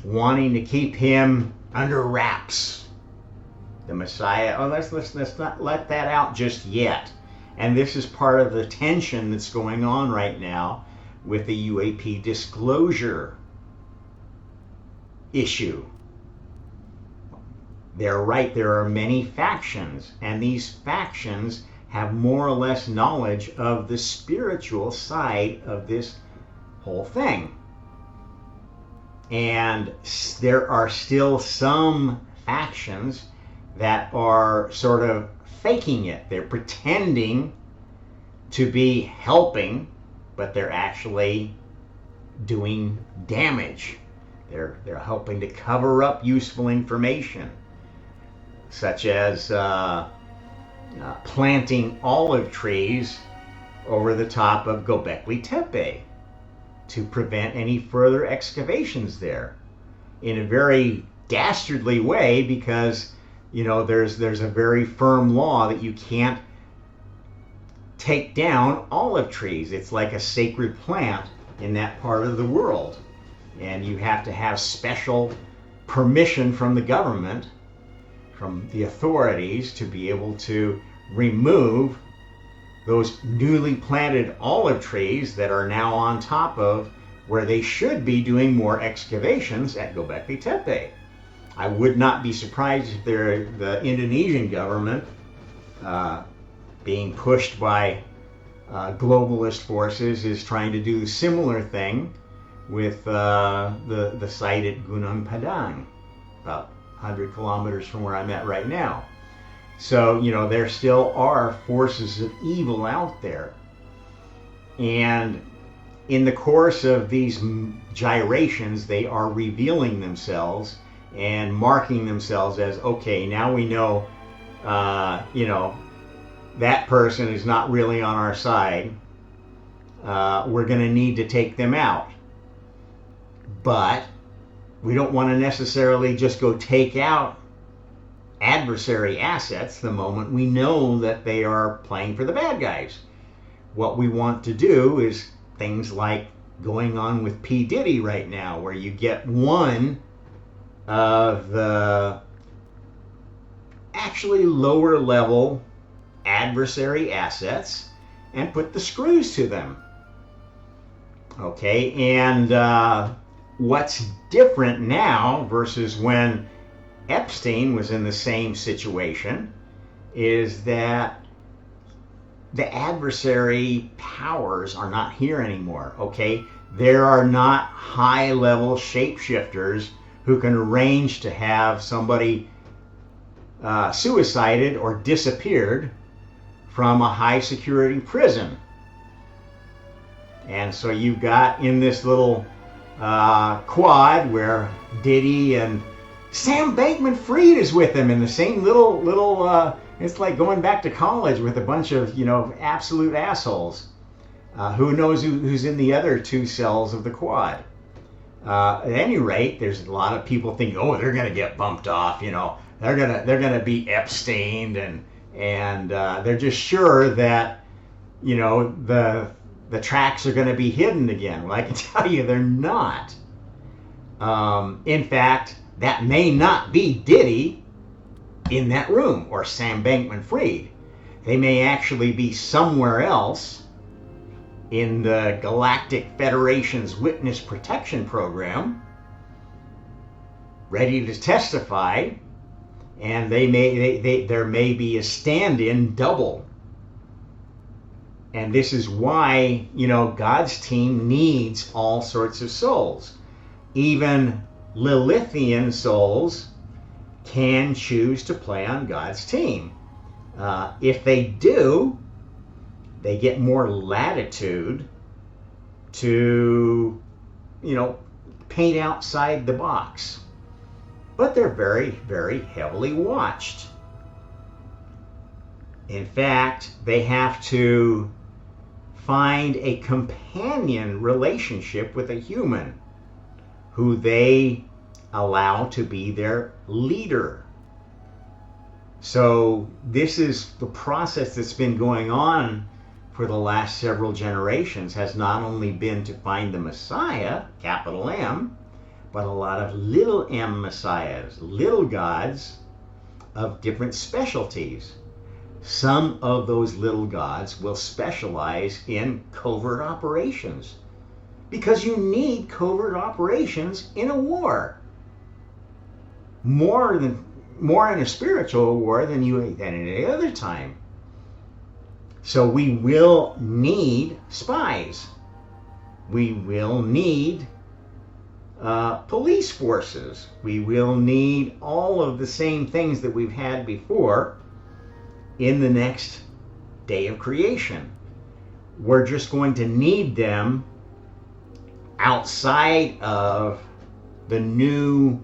wanting to keep him under wraps. The Messiah, let's not let that out just yet. And this is part of the tension that's going on right now with the UAP disclosure issue. They're right, there are many factions, and these factions have more or less knowledge of the spiritual side of this whole thing. And there are still some factions that are sort of faking it. They're pretending to be helping, but they're actually doing damage. They're helping to cover up useful information, such as planting olive trees over the top of Göbekli Tepe to prevent any further excavations there, in a very dastardly way, because there's a very firm law that you can't take down olive trees. It's like a sacred plant in that part of the world. And you have to have special permission from the government, from the authorities, to be able to remove those newly planted olive trees that are now on top of where they should be doing more excavations at Göbekli Tepe. I would not be surprised if the Indonesian government, being pushed by globalist forces, is trying to do a similar thing with the site at Gunung Padang, about 100 kilometers from where I'm at right now. So, there still are forces of evil out there. And in the course of these gyrations, they are revealing themselves and marking themselves as, okay, now we know, that person is not really on our side. We're going to need to take them out. But we don't want to necessarily just go take out adversary assets the moment we know that they are playing for the bad guys. What we want to do is things like going on with P. Diddy right now, where you get one of the actually lower level adversary assets and put the screws to them. Okay, and what's different now versus when Epstein was in the same situation is that the adversary powers are not here anymore, okay? There are not high-level shapeshifters who can arrange to have somebody suicided or disappeared from a high-security prison. And so you've got in this little quad where Diddy and Sam Bankman-Fried is with him in the same little it's like going back to college with a bunch of, absolute assholes. Who knows who's in the other two cells of the quad? At any rate, there's a lot of people thinking, oh, they're going to get bumped off, they're gonna be Epsteined, and they're just sure that, the tracks are going to be hidden again. Well, I can tell you they're not. In fact, that may not be Diddy in that room or Sam Bankman-Fried. They may actually be somewhere else in the Galactic Federation's Witness Protection Program, ready to testify, and there may be a stand-in double. And this is why, God's team needs all sorts of souls. Even Lilithian souls can choose to play on God's team. If they do, they get more latitude to, paint outside the box. But they're very, very heavily watched. In fact, they have to find a companion relationship with a human who they allow to be their leader. So this is the process that's been going on for the last several generations, has not only been to find the Messiah, capital M, but a lot of little m messiahs, little gods of different specialties. Some of those little gods will specialize in covert operations, because you need covert operations in a war. More in a spiritual war than any other time. So we will need spies. We will need police forces. We will need all of the same things that we've had before in the next day of creation. We're just going to need them outside of the new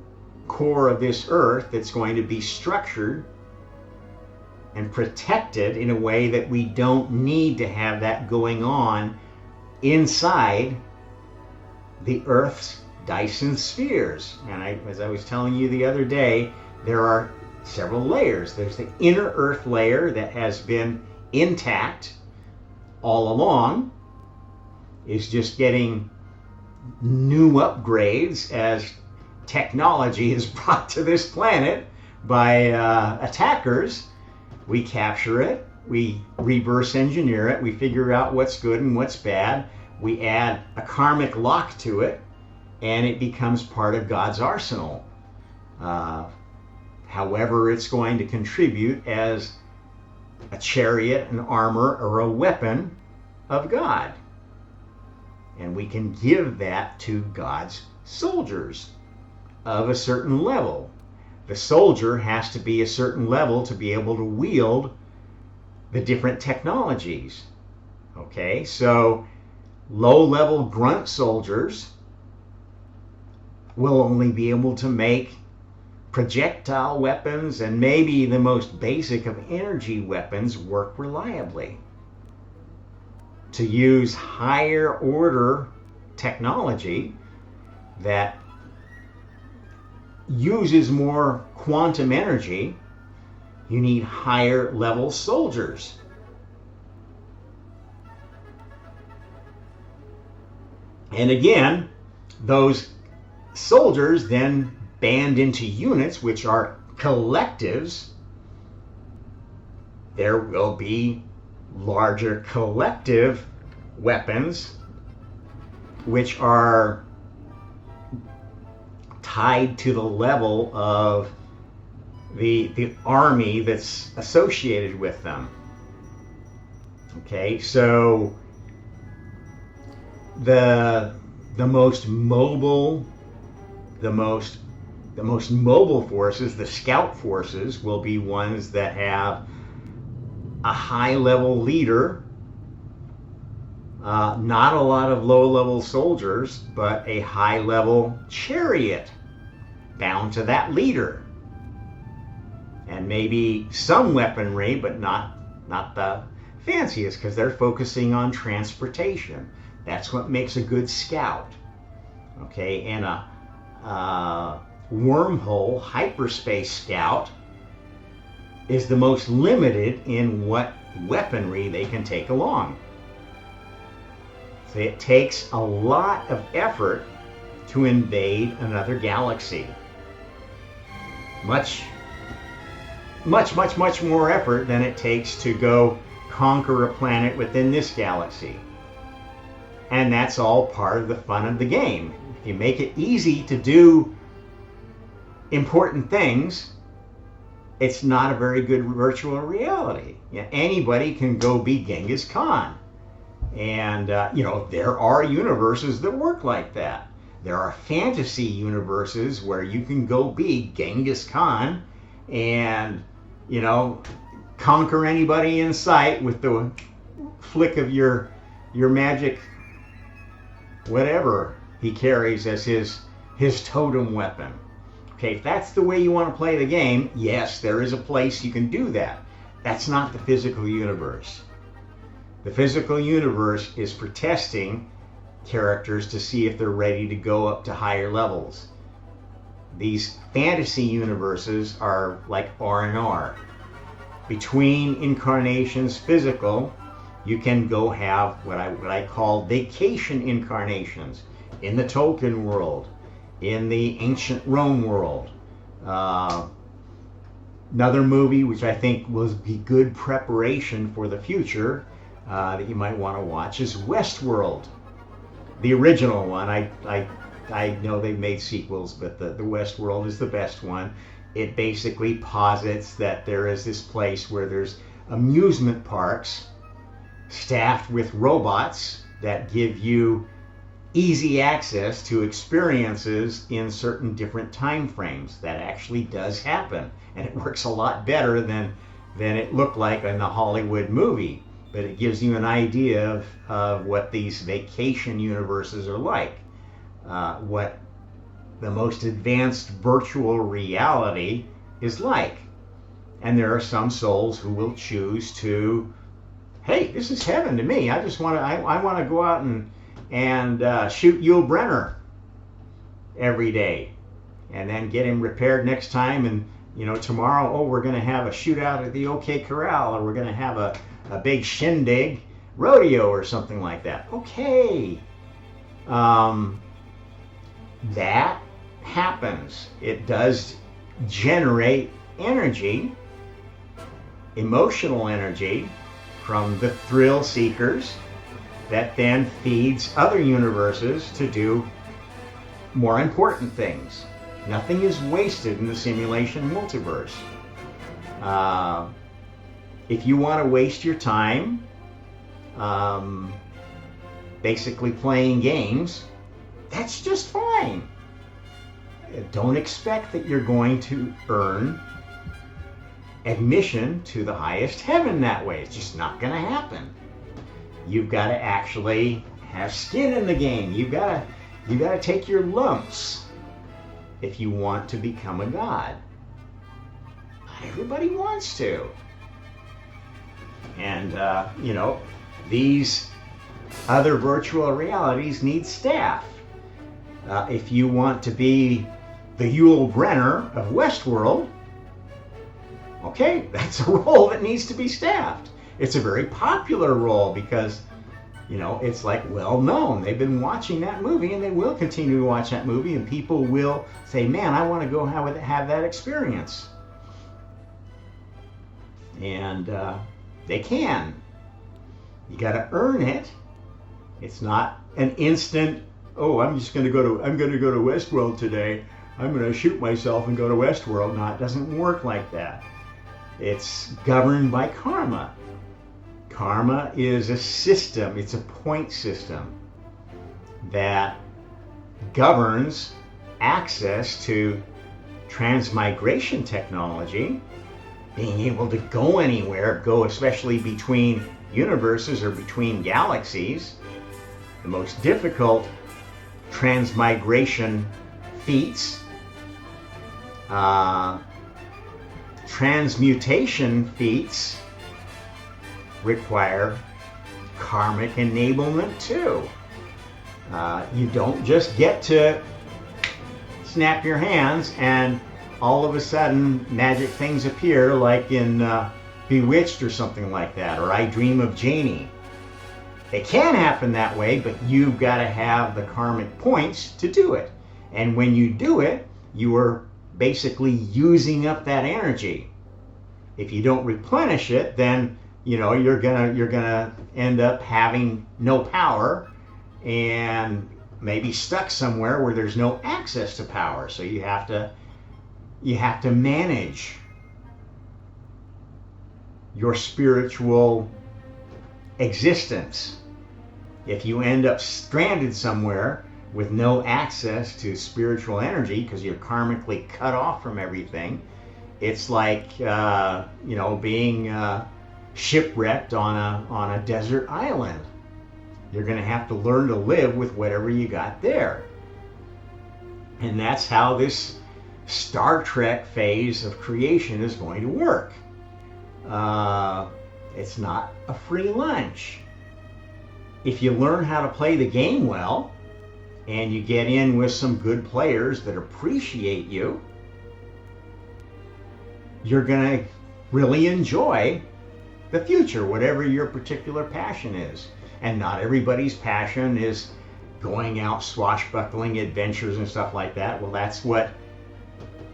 core of this earth that's going to be structured and protected in a way that we don't need to have that going on inside the Earth's Dyson spheres. And as I was telling you the other day, there are several layers. There's the inner Earth layer that has been intact all along, is just getting new upgrades as technology is brought to this planet by attackers. We capture it, we reverse engineer it, we figure out what's good and what's bad, we add a karmic lock to it, and it becomes part of God's arsenal. However it's going to contribute as a chariot, an armor, or a weapon of God. And we can give that to God's soldiers of a certain level. The soldier has to be a certain level to be able to wield the different technologies. Okay, so low-level grunt soldiers will only be able to make projectile weapons and maybe the most basic of energy weapons work reliably. To use higher order technology that uses more quantum energy, you need higher level soldiers. And again, those soldiers then band into units, which are collectives. There will be larger collective weapons, which are tied to the level of the army that's associated with them. Okay, so the most mobile forces, the scout forces, will be ones that have a high-level leader, not a lot of low-level soldiers, but a high-level chariot bound to that leader. And maybe some weaponry, but not the fanciest, because they're focusing on transportation. That's what makes a good scout. Okay, and a wormhole hyperspace scout is the most limited in what weaponry they can take along. So it takes a lot of effort to invade another galaxy. Much more effort than it takes to go conquer a planet within this galaxy. And that's all part of the fun of the game. If you make it easy to do important things, it's not a very good virtual reality. Yeah, anybody can go be Genghis Khan. And, there are universes that work like that. There are fantasy universes where you can go be Genghis Khan and, conquer anybody in sight with the flick of your magic, whatever he carries as his totem weapon. Okay, if that's the way you want to play the game, yes, there is a place you can do that. That's not the physical universe. The physical universe is for testing characters to see if they're ready to go up to higher levels. These fantasy universes are like R&R. Between incarnations physical, you can go have what I call vacation incarnations in the Tolkien world, in the ancient Rome world. Another movie which I think will be good preparation for the future that you might want to watch is Westworld. The original one. I know they've made sequels, but the Westworld is the best one. It basically posits that there is this place where there's amusement parks staffed with robots that give you easy access to experiences in certain different time frames. That actually does happen, and it works a lot better than it looked like in the Hollywood movie. But it gives you an idea of what these vacation universes are like, what the most advanced virtual reality is like. And there are some souls who will choose to, hey, this is heaven to me. I want to go out and shoot Yul Brynner every day, and then get him repaired next time and tomorrow, oh, we're going to have a shootout at the OK Corral, or we're going to have a big shindig rodeo or something like that. Okay. That happens. It does generate energy, emotional energy, from the thrill seekers that then feeds other universes to do more important things. Nothing is wasted in the simulation multiverse. If you want to waste your time basically playing games, that's just fine. Don't expect that you're going to earn admission to the highest heaven that way. It's just not going to happen. You've got to actually have skin in the game. You've got to take your lumps if you want to become a god. Not everybody wants to. And these other virtual realities need staff. If you want to be the Yul Brynner of Westworld, okay, that's a role that needs to be staffed. It's a very popular role because, it's like well known. They've been watching that movie, and they will continue to watch that movie, and people will say, man, I want to go have that experience. And they can. You got to earn it. It's not an instant, oh, I'm going to go to Westworld today. I'm going to shoot myself and go to Westworld. No, it doesn't work like that. It's governed by karma. Karma is a system, it's a point system that governs access to transmigration technology, being able to go anywhere, go especially between universes or between galaxies. The most difficult transmigration feats, transmutation feats, require karmic enablement too. You don't just get to snap your hands and all of a sudden magic things appear, like in Bewitched or something like that, or I Dream of Janie. It can happen that way, but you've got to have the karmic points to do it. And when you do it, you are basically using up that energy. If you don't replenish it, then you're gonna end up having no power and maybe stuck somewhere where there's no access to power. So you have to manage your spiritual existence. If you end up stranded somewhere with no access to spiritual energy because you're karmically cut off from everything, it's like being shipwrecked on a desert island. You're going to have to learn to live with whatever you got there. And that's how this Star Trek phase of creation is going to work. It's not a free lunch. If you learn how to play the game well, and you get in with some good players that appreciate you, you're going to really enjoy the future, whatever your particular passion is. And not everybody's passion is going out swashbuckling adventures and stuff like that. Well, that's what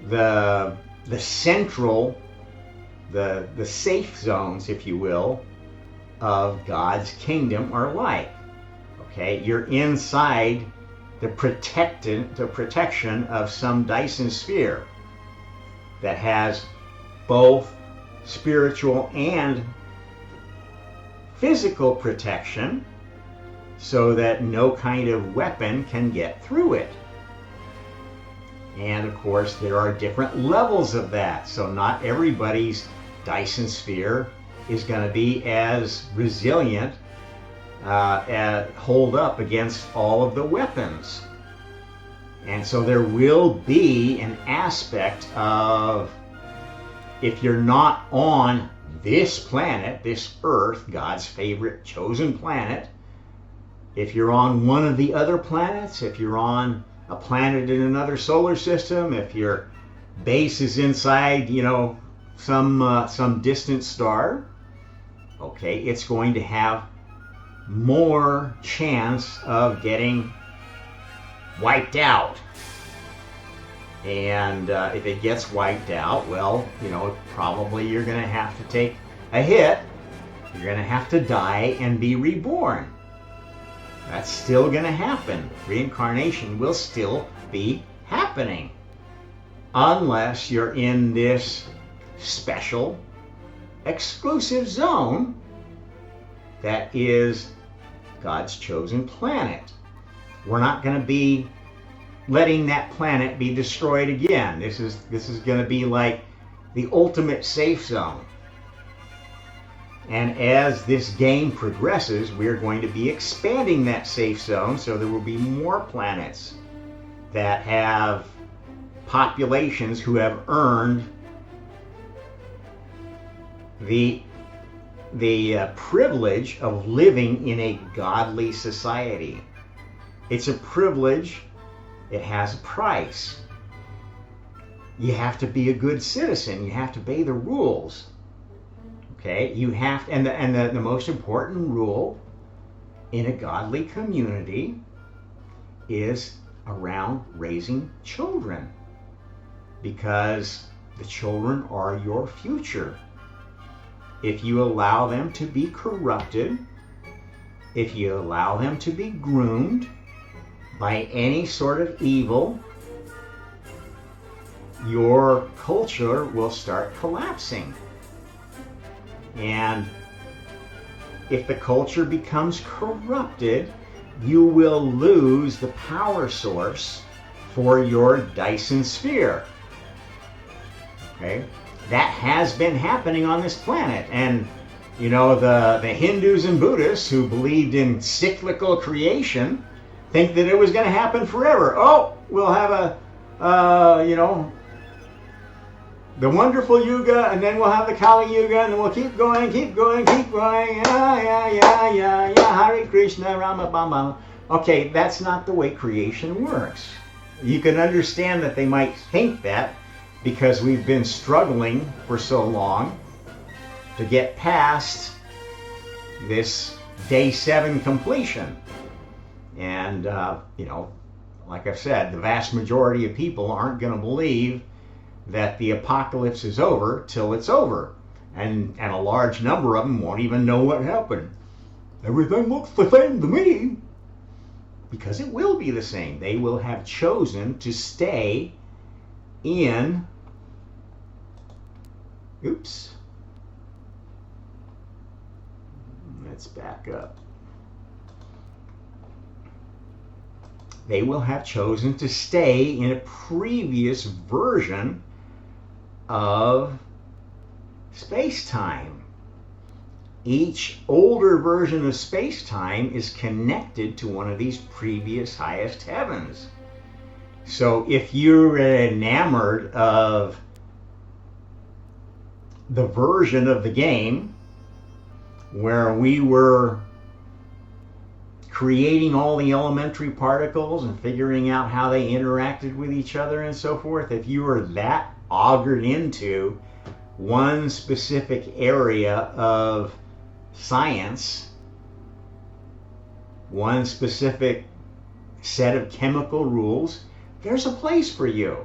the central, the safe zones, if you will, of God's kingdom are like. Okay, you're inside the protection of some Dyson sphere that has both spiritual and physical protection, so that no kind of weapon can get through it. And of course, there are different levels of that, so not everybody's Dyson sphere is going to be as resilient, hold up against all of the weapons. And so there will be an aspect of, if you're not on this planet, this Earth, God's favorite chosen planet, if you're on one of the other planets, if you're on a planet in another solar system, if you're base is inside, some distant star, okay, it's going to have more chance of getting wiped out. And if it gets wiped out, well, probably you're going to have to take a hit. You're going to have to die and be reborn. That's still going to happen. Reincarnation will still be happening. Unless you're in this special, exclusive zone that is God's chosen planet. We're not going to be letting that planet be destroyed again. This is going to be like the ultimate safe zone. And as this game progresses, we're going to be expanding that safe zone, so there will be more planets that have populations who have earned the privilege of living in a godly society. It's a privilege. It has a price. You have to be a good citizen. You have to obey the rules. Okay, you have, and the most important rule in a godly community is around raising children, because the children are your future. If you allow them to be corrupted, if you allow them to be groomed by any sort of evil, your culture will start collapsing. And if the culture becomes corrupted, you will lose the power source for your Dyson sphere. Okay? That has been happening on this planet. And, the Hindus and Buddhists who believed in cyclical creation think that it was going to happen forever. Oh, we'll have the wonderful Yuga, and then we'll have the Kali Yuga, and then we'll keep going. Yeah. Hare Krishna, Rama Bamba. Okay, that's not the way creation works. You can understand that they might think that because we've been struggling for so long to get past this day 7 completion. And, like I've said, the vast majority of people aren't going to believe that the apocalypse is over till it's over. And a large number of them won't even know what happened. Everything looks the same to me. Because it will be the same. They will have chosen to stay in... Oops. Let's back up. They will have chosen to stay in a previous version of space-time. Each older version of space-time is connected to one of these previous highest heavens. So if you're enamored of the version of the game where we were creating all the elementary particles and figuring out how they interacted with each other and so forth, if you were that augured into one specific area of science, one specific set of chemical rules, there's a place for you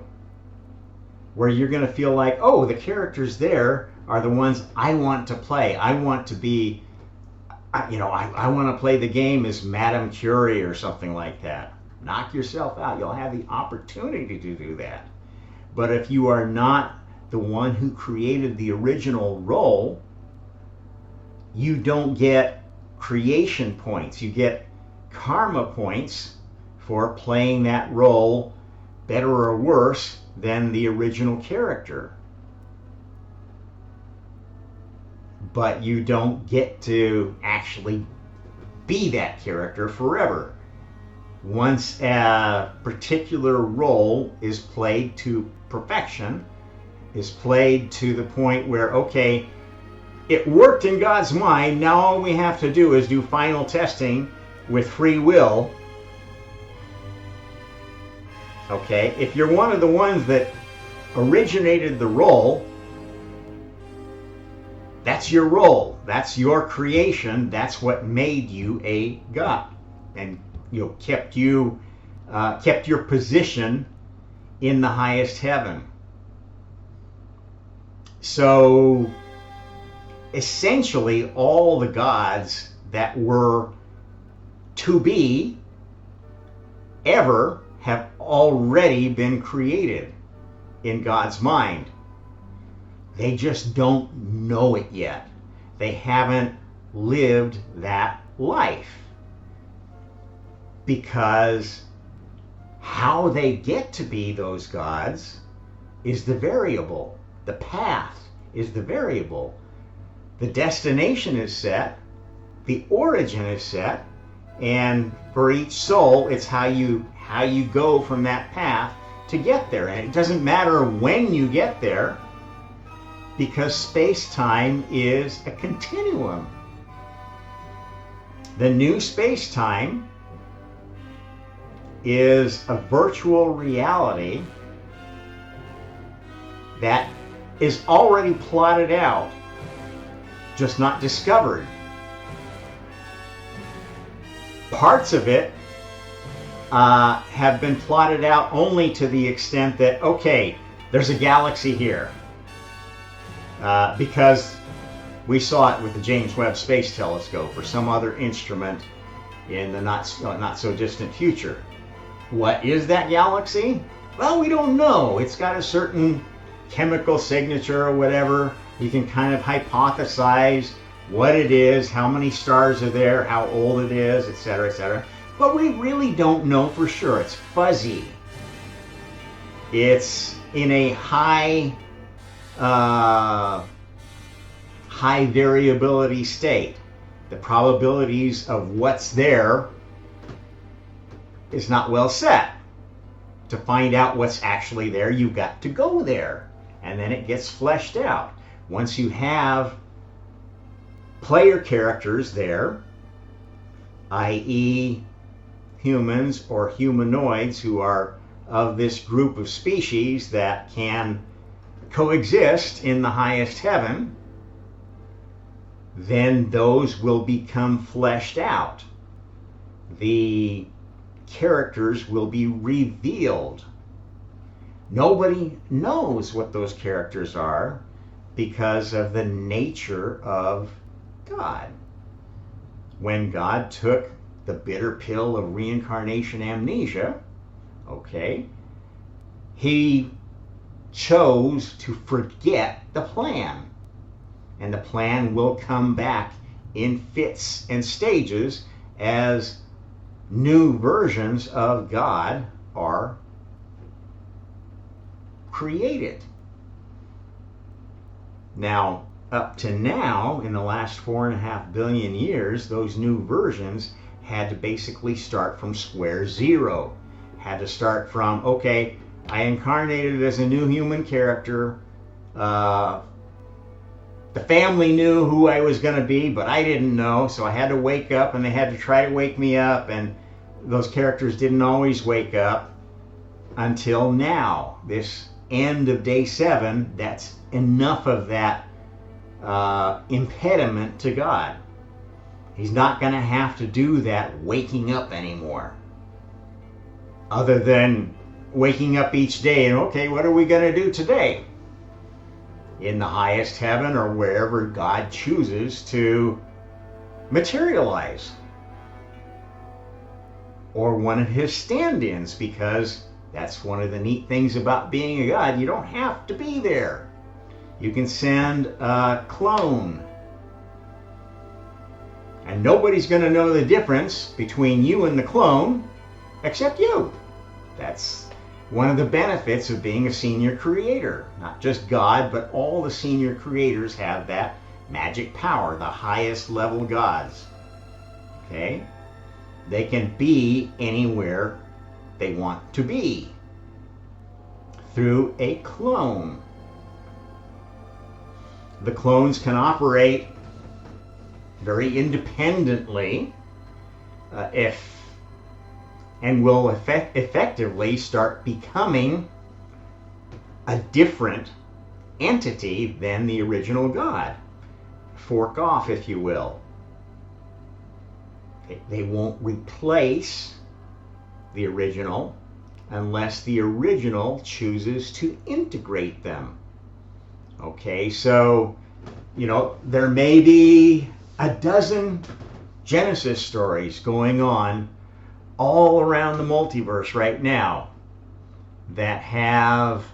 where you're going to feel like, oh, the characters there are the ones I want to play. I want to be, I want to play the game as Madame Curie or something like that. Knock yourself out. You'll have the opportunity to do that. But if you are not the one who created the original role, you don't get creation points. You get karma points for playing that role better or worse than the original character. But you don't get to actually be that character forever. Once a particular role is played to perfection, is played to the point where, okay, it worked in God's mind, now all we have to do is do final testing with free will. Okay, if you're one of the ones that originated the role, that's your role. That's your creation. That's what made you a god, and kept your position in the highest heaven. So essentially, all the gods that were to be ever have already been created in God's mind. They just don't know it yet. They haven't lived that life. Because how they get to be those gods is the variable. The path is the variable. The destination is set, the origin is set, and for each soul, it's how you go from that path to get there. And it doesn't matter when you get there, because space-time is a continuum. The new space-time is a virtual reality that is already plotted out, just not discovered. Parts of it have been plotted out only to the extent that, okay, there's a galaxy here. Because we saw it with the James Webb Space Telescope or some other instrument in the not so distant future. What is that galaxy? Well, we don't know. It's got a certain chemical signature or whatever. You can kind of hypothesize what it is, how many stars are there, how old it is, etc., etc. But we really don't know for sure. It's fuzzy. It's in a high variability state. The probabilities of what's there is not well set. To find out what's actually there, you've got to go there, and then it gets fleshed out. Once you have player characters there, i.e. humans or humanoids who are of this group of species that can coexist in the highest heaven, then those will become fleshed out. The characters will be revealed. Nobody knows what those characters are because of the nature of God. When God took the bitter pill of reincarnation amnesia, okay, he chose to forget the plan. And the plan will come back in fits and stages as new versions of God are created. Now, up to now, in the last 4.5 billion years, those new versions had to basically start from square zero. Had to start from, okay, I incarnated as a new human character. The family knew who I was going to be, but I didn't know, so I had to wake up, and they had to try to wake me up, and those characters didn't always wake up until now. This end of day 7, that's enough of that impediment to God. He's not going to have to do that waking up anymore. Other than waking up each day and, okay, what are we going to do today? In the highest heaven or wherever God chooses to materialize. Or one of his stand-ins, because that's one of the neat things about being a god. You don't have to be there. You can send a clone. And nobody's going to know the difference between you and the clone except you. That's one of the benefits of being a senior creator. Not just God, but all the senior creators have that magic power, the highest level gods. Okay? They can be anywhere they want to be through a clone. The clones can operate very independently and will effectively start becoming a different entity than the original God. Fork off, if you will. They won't replace the original unless the original chooses to integrate them. Okay, so, there may be a dozen Genesis stories going on all around the multiverse right now that have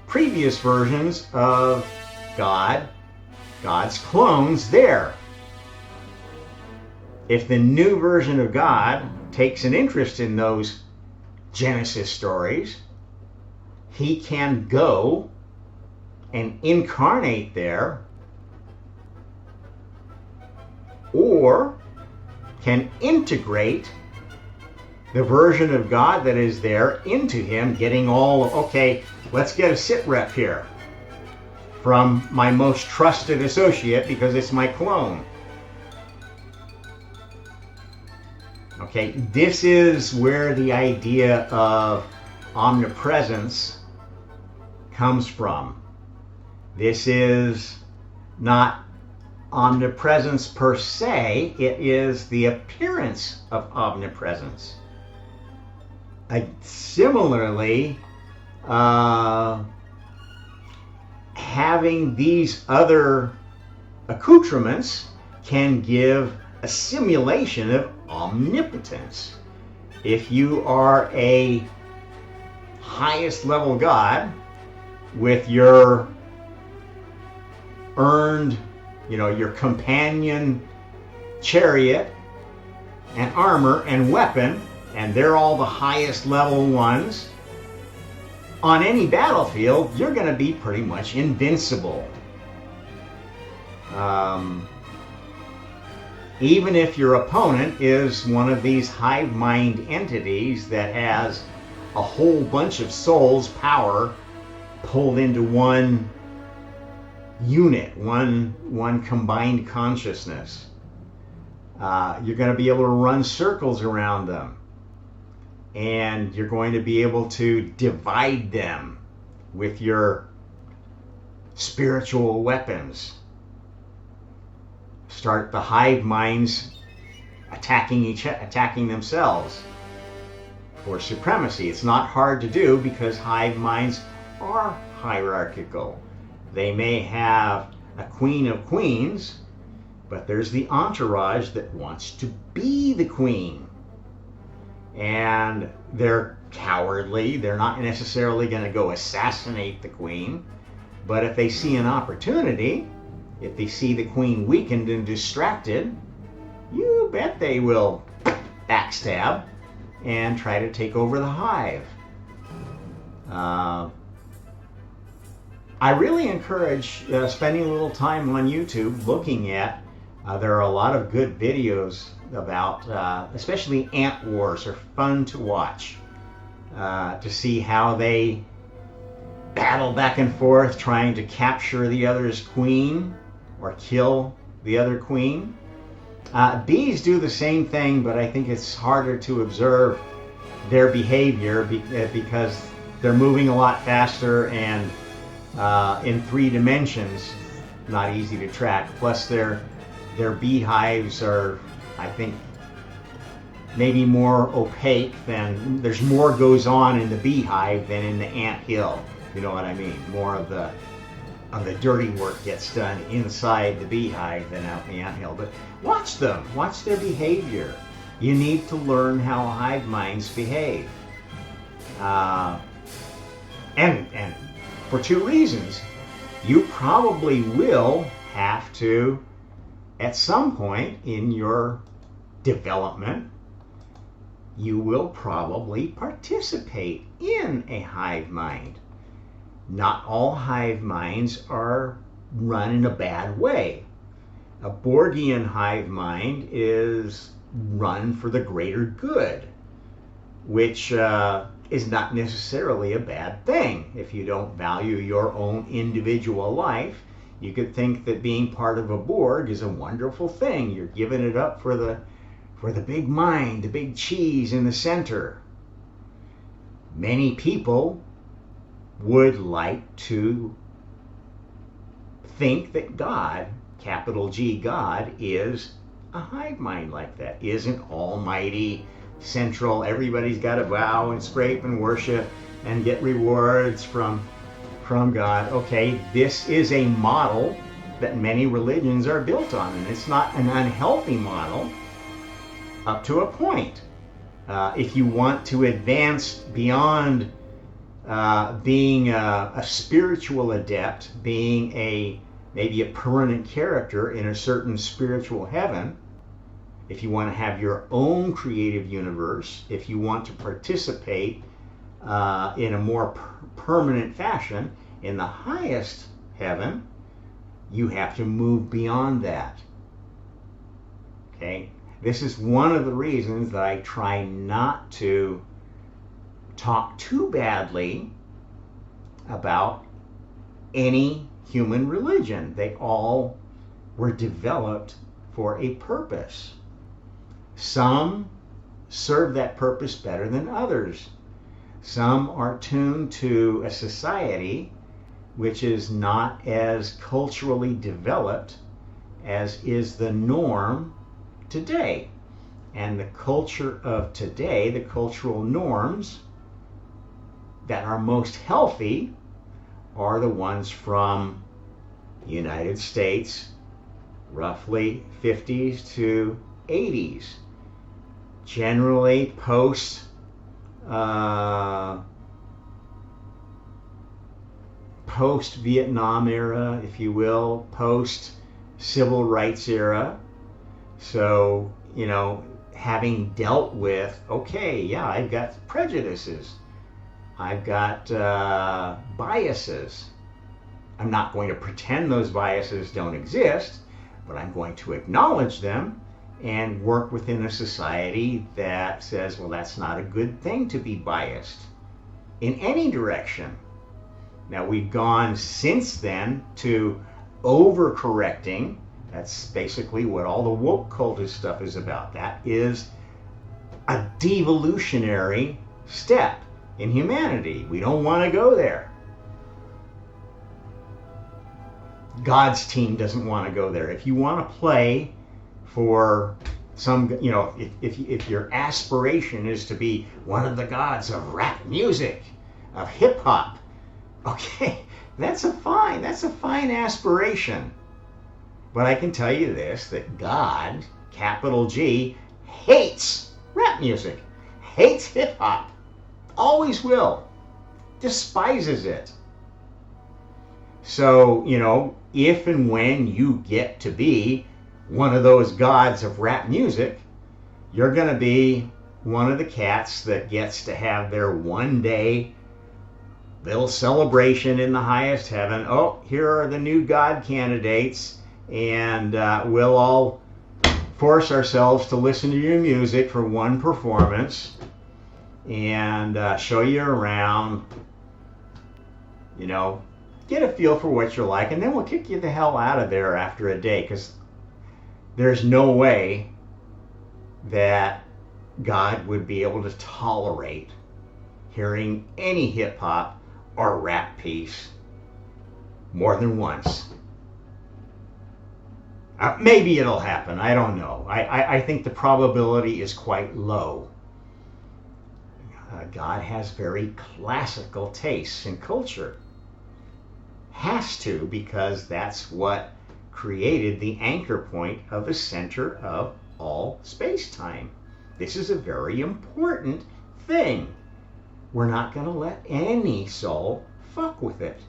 previous versions of God's clones there. If the new version of God takes an interest in those Genesis stories, he can go and incarnate there, or can integrate the version of God that is there into him, getting okay, let's get a sit rep here from my most trusted associate because it's my clone. Okay, this is where the idea of omnipresence comes from. This is not omnipresence per se, it is the appearance of omnipresence. Similarly, having these other accoutrements can give a simulation of omnipotence. If you are a highest level God with your earned, your companion chariot and armor and weapon, and they're all the highest level ones, on any battlefield, you're going to be pretty much invincible. Even if your opponent is one of these hive mind entities that has a whole bunch of souls' power pulled into one unit, one combined consciousness, you're going to be able to run circles around them, and you're going to be able to divide them with your spiritual weapons. Start the hive minds attacking themselves for supremacy. It's not hard to do because hive minds are hierarchical. They may have a queen of queens, but there's the entourage that wants to be the queen. And they're cowardly. They're not necessarily going to go assassinate the queen. But if they see an opportunity, if they see the queen weakened and distracted, you bet they will backstab and try to take over the hive. I really encourage spending a little time on YouTube looking at, there are a lot of good videos about, especially ant wars are fun to watch, to see how they battle back and forth trying to capture the other's queen or kill the other queen. Bees do the same thing, but I think it's harder to observe their behavior because they're moving a lot faster and in 3 dimensions, not easy to track. Plus their beehives are, I think, maybe more opaque than, there's more goes on in the beehive than in the ant hill. You know what I mean? More of the dirty work gets done inside the beehive than out in the anthill. But watch them, watch their behavior. You need to learn how hive minds behave. And for 2 reasons. You probably will have to, at some point in your development, you will probably participate in a hive mind. Not all hive minds are run in a bad way. A Borgian hive mind is run for the greater good, which is not necessarily a bad thing. If you don't value your own individual life, you could think that being part of a Borg is a wonderful thing. You're giving it up for the big mind, the big cheese in the center. many people would like to think that God, capital G, God, is a hive mind like that, is an almighty, central, everybody's got to bow and scrape and worship and get rewards from God. Okay, this is a model that many religions are built on, and it's not an unhealthy model up to a point. If you want to advance beyond being a spiritual adept, being maybe a permanent character in a certain spiritual heaven, if you want to have your own creative universe, if you want to participate in a more permanent fashion in the highest heaven, you have to move beyond that. Okay? This is one of the reasons that I try not to talk too badly about any human religion. They all were developed for a purpose. Some serve that purpose better than others. Some are tuned to a society which is not as culturally developed as is the norm today. And the culture of today, the cultural norms that are most healthy, are the ones from the United States, roughly 50s to 80s. Generally post Vietnam era, if you will, post civil rights era. So, you know, having dealt with, okay, yeah, I've got prejudices, I've got biases. I'm not going to pretend those biases don't exist, but I'm going to acknowledge them and work within a society that says, well, that's not a good thing to be biased in any direction. Now, we've gone since then to overcorrecting. That's basically what all the woke cultist stuff is about. That is a devolutionary step in humanity. We don't want to go there. God's team doesn't want to go there. If you want to play for some, you know, if your aspiration is to be one of the gods of rap music, of hip hop, okay, that's a fine aspiration. But I can tell you this, that God, capital G, hates rap music, hates hip hop, always will, despises it. So, you know, if and when you get to be one of those gods of rap music, you're going to be one of the cats that gets to have their one day little celebration in the highest heaven. Oh, here are the new god candidates, and we'll all force ourselves to listen to your music for one performance and show you around, you know, get a feel for what you're like, and then we'll kick you the hell out of there after a day, because there's no way that God would be able to tolerate hearing any hip hop or rap piece more than once. Maybe it'll happen, I don't know. I think the probability is quite low. God has very classical tastes in culture. Has to, because that's what created the anchor point of the center of all space-time. This is a very important thing. We're not going to let any soul fuck with it,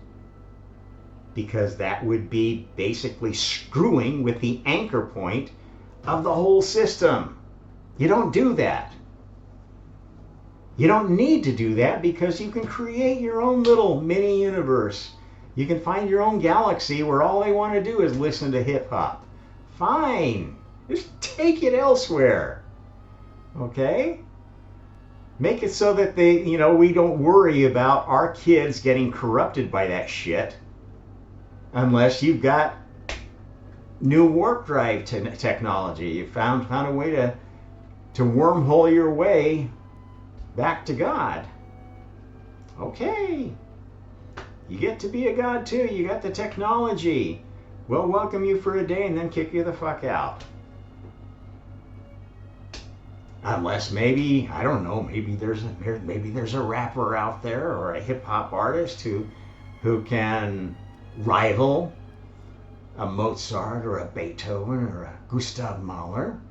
because that would be basically screwing with the anchor point of the whole system. You don't do that. You don't need to do that, because you can create your own little mini universe. You can find your own galaxy where all they want to do is listen to hip hop. Fine. Just take it elsewhere. Okay? Make it so that we don't worry about our kids getting corrupted by that shit, unless you've got new warp drive technology. You found a way to wormhole your way back to God. Okay, you get to be a god too. You got the technology. We'll welcome you for a day and then kick you the fuck out. Unless maybe, I don't know, maybe there's a rapper out there or a hip hop artist who can rival a Mozart or a Beethoven or a Gustav Mahler.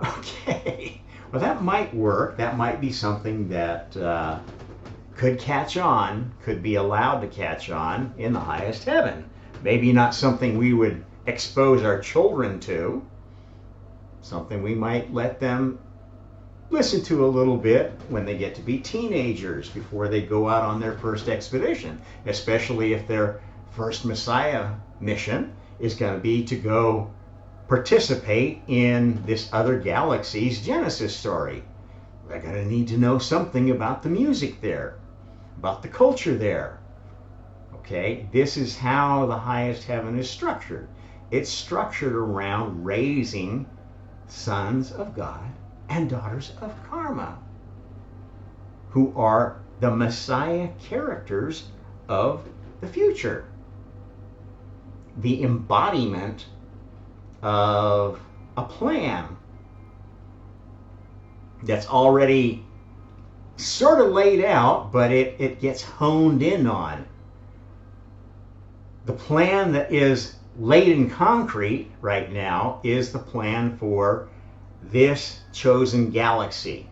Okay, well that might work. That might be something that could catch on, could be allowed to catch on in the highest heaven. Maybe not something we would expose our children to, something we might let them listen to a little bit when they get to be teenagers before they go out on their first expedition, especially if their first Messiah mission is going to be to go participate in this other galaxy's Genesis story. They're going to need to know something about the music there, about the culture there. Okay, this is how the highest heaven is structured. It's structured around raising sons of God and daughters of karma, who are the Messiah characters of the future, the embodiment of a plan that's already sort of laid out, but it gets honed in on. The plan that is laid in concrete right now is the plan for this chosen galaxy,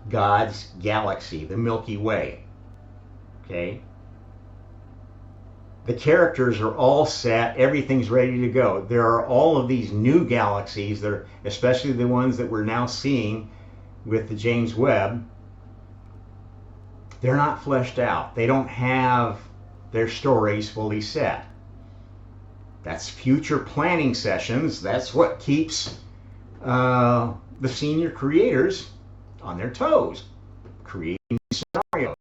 God's galaxy, the Milky Way. Okay? The characters are all set, everything's ready to go. There are all of these new galaxies, that are, especially the ones that we're now seeing with the James Webb. They're not fleshed out. They don't have their stories fully set. That's future planning sessions. That's what keeps the senior creators on their toes, creating scenarios.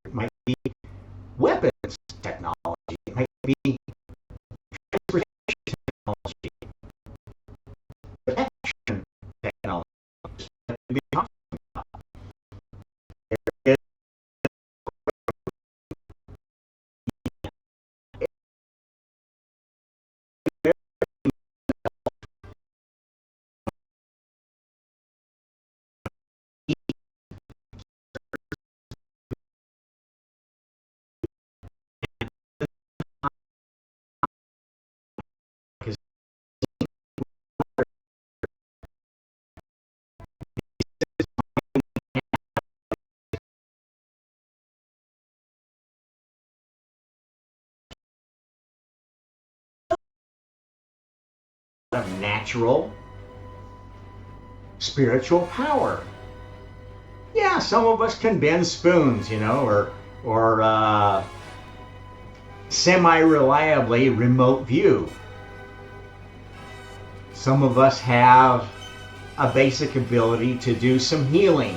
It might be weapons technology. It might be transportation technology. Protection technology. Of natural spiritual power. Yeah, some of us can bend spoons, or semi-reliably remote view. Some of us have a basic ability to do some healing,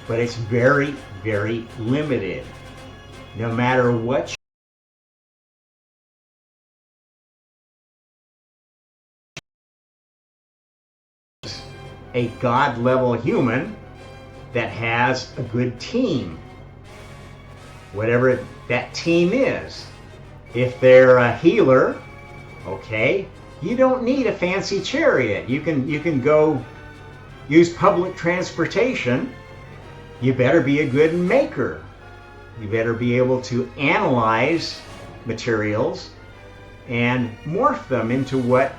but it's very, very limited. No matter what a God level human that has a good team, whatever that team is. If they're a healer, okay, you don't need a fancy chariot. You can go use public transportation. You better be a good maker. You better be able to analyze materials and morph them into what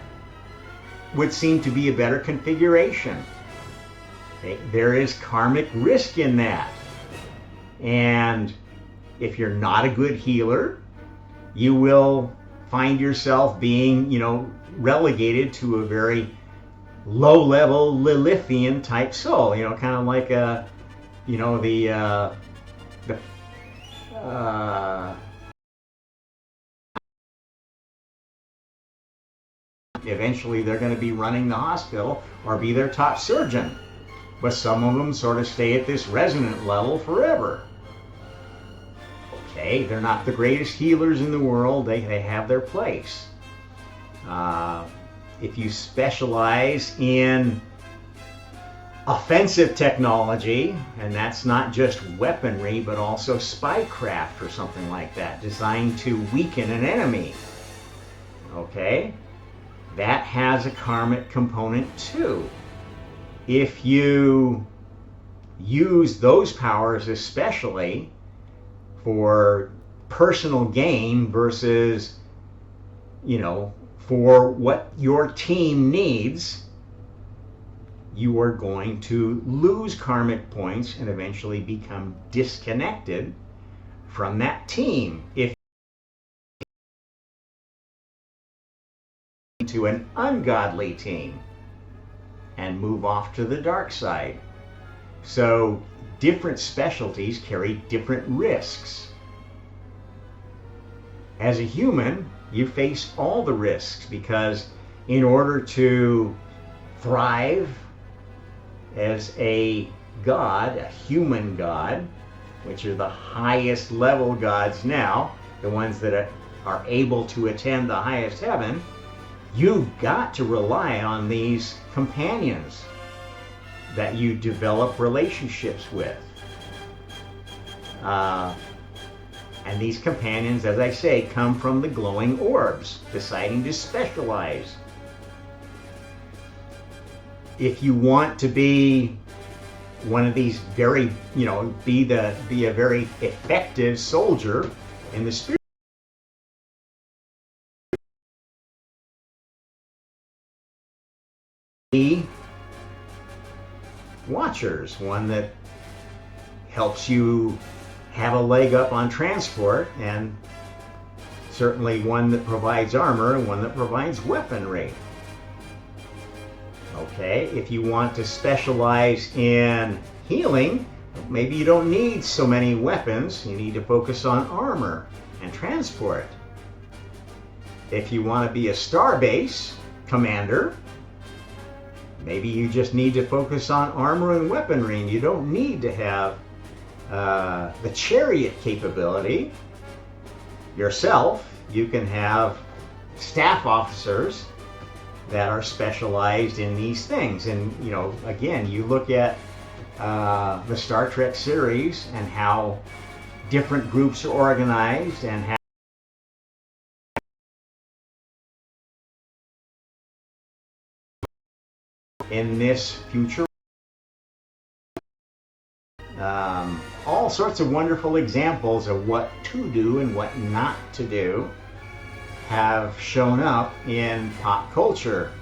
would seem to be a better configuration. Okay? There is karmic risk in that. And if you're not a good healer, you will find yourself being, relegated to a very low-level Lilithian type soul, kind of like Eventually they're going to be running the hospital or be their top surgeon. But some of them sort of stay at this resonant level forever. Okay, they're not the greatest healers in the world. They have their place. If you specialize in offensive technology, and that's not just weaponry, but also spycraft or something like that, designed to weaken an enemy, okay, that has a karmic component too. If you use those powers especially for personal gain versus, for what your team needs, you are going to lose karmic points and eventually become disconnected from that team if to an ungodly team and move off to the dark side. So different specialties carry different risks. As a human, you face all the risks because in order to thrive as a god, a human god, which are the highest level gods now, the ones that are able to attend the highest heaven, you've got to rely on these companions that you develop relationships with. And these companions, as I say, come from the glowing orbs, deciding to specialize. If you want to be one of these very, be a very effective soldier in the spirit, watchers, one that helps you have a leg up on transport, and certainly one that provides armor and one that provides weaponry. Okay, if you want to specialize in healing, maybe you don't need so many weapons. You need to focus on armor and transport. If you want to be a starbase commander, maybe you just need to focus on armor and weaponry, and you don't need to have the chariot capability yourself. You can have staff officers that are specialized in these things. And, again, you look at the Star Trek series and how different groups are organized and how in this future. All sorts of wonderful examples of what to do and what not to do have shown up in pop culture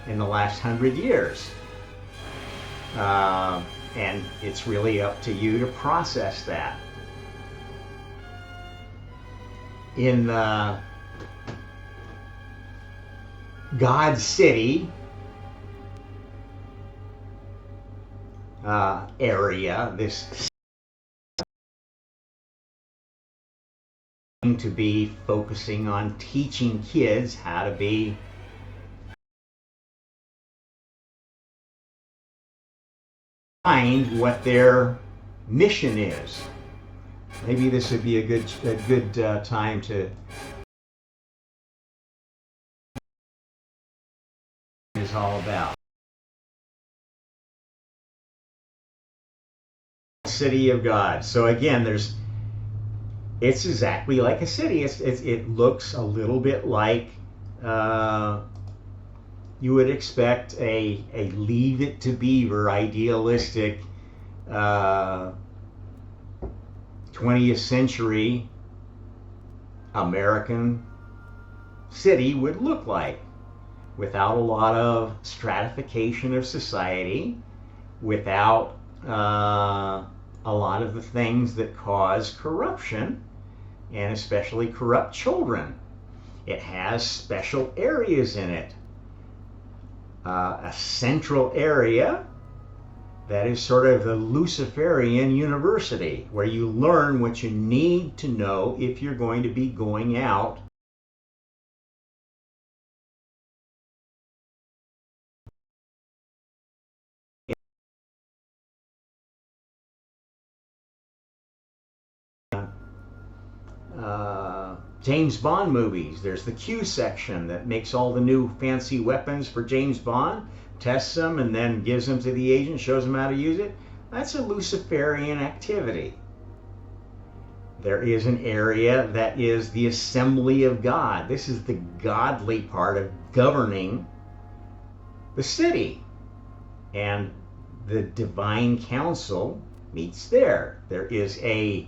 in the last 100 years. And it's really up to you to process that. In the God City area, this to be focusing on teaching kids how to be find what their mission is. Maybe this would be a good time to is all about. City of God. So again, it's exactly like a city. It looks a little bit like you would expect a Leave It to Beaver idealistic 20th century American city would look like, without a lot of stratification of society, without a lot of the things that cause corruption, and especially corrupt children. It has special areas in it. A central area that is sort of the Luciferian university, where you learn what you need to know if you're going to be going out James Bond movies. There's the Q section that makes all the new fancy weapons for James Bond, tests them, and then gives them to the agent, shows them how to use it. That's a Luciferian activity. There is an area that is the assembly of God. This is the godly part of governing the city. And the divine council meets there. There is a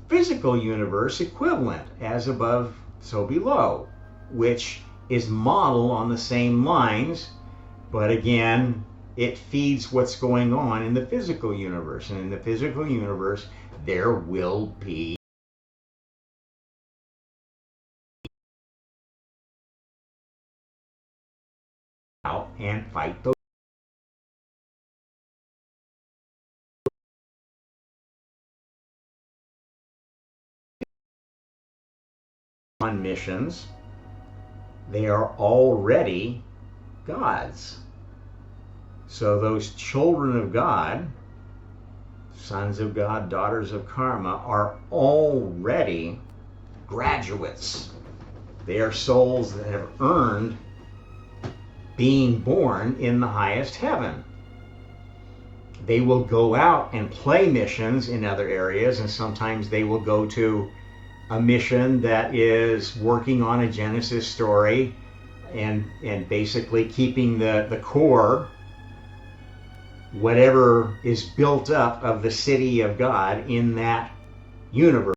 physical universe equivalent, as above, so below, which is modeled on the same lines, but again, it feeds what's going on in the physical universe. And in the physical universe, there will be out and fight those on missions. They are already gods. So those children of God, sons of God, daughters of karma, are already graduates. They are souls that have earned being born in the highest heaven. They will go out and play missions in other areas, and sometimes they will go to a mission that is working on a Genesis story and basically keeping the core, whatever is built up of the city of God in that universe.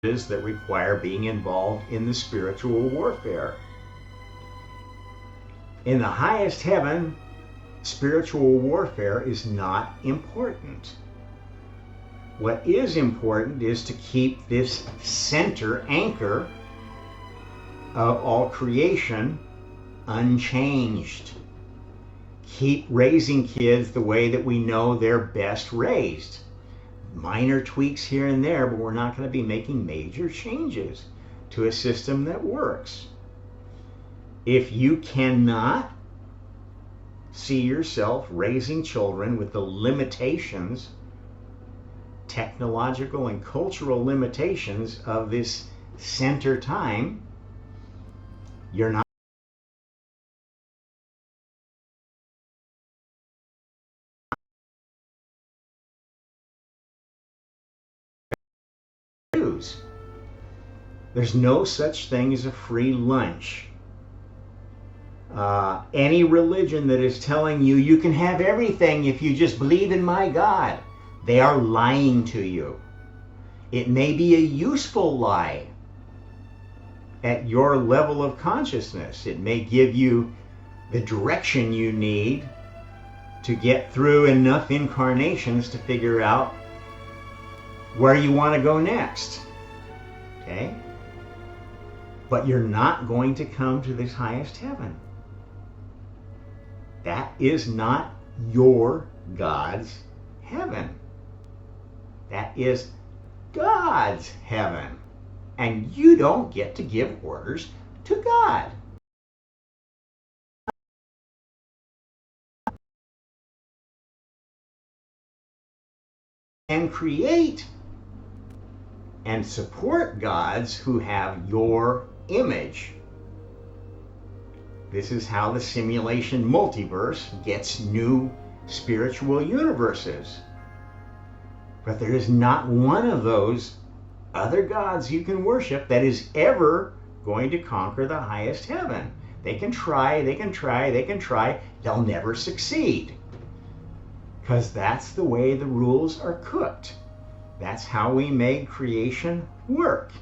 That require being involved in the spiritual warfare. In the highest heaven, spiritual warfare is not important. What is important is to keep this center anchor of all creation unchanged. Keep raising kids the way that we know they're best raised. Minor tweaks here and there, but we're not going to be making major changes to a system that works. If you cannot see yourself raising children with the limitations, technological and cultural limitations of this center time, you're not use. There's no such thing as a free lunch. Any religion that is telling you you can have everything if you just believe in my God, they are lying to you. It may be a useful lie at your level of consciousness. It may give you the direction you need to get through enough incarnations to figure out where you want to go next. Okay? But you're not going to come to this highest heaven. That is not your God's heaven. That is God's heaven. And you don't get to give orders to God. And create and support gods who have your image. This is how the simulation multiverse gets new spiritual universes. But there is not one of those other gods you can worship that is ever going to conquer the highest heaven. They can try, they can try, they can try. They'll never succeed. Because that's the way the rules are cooked. That's how we made creation work.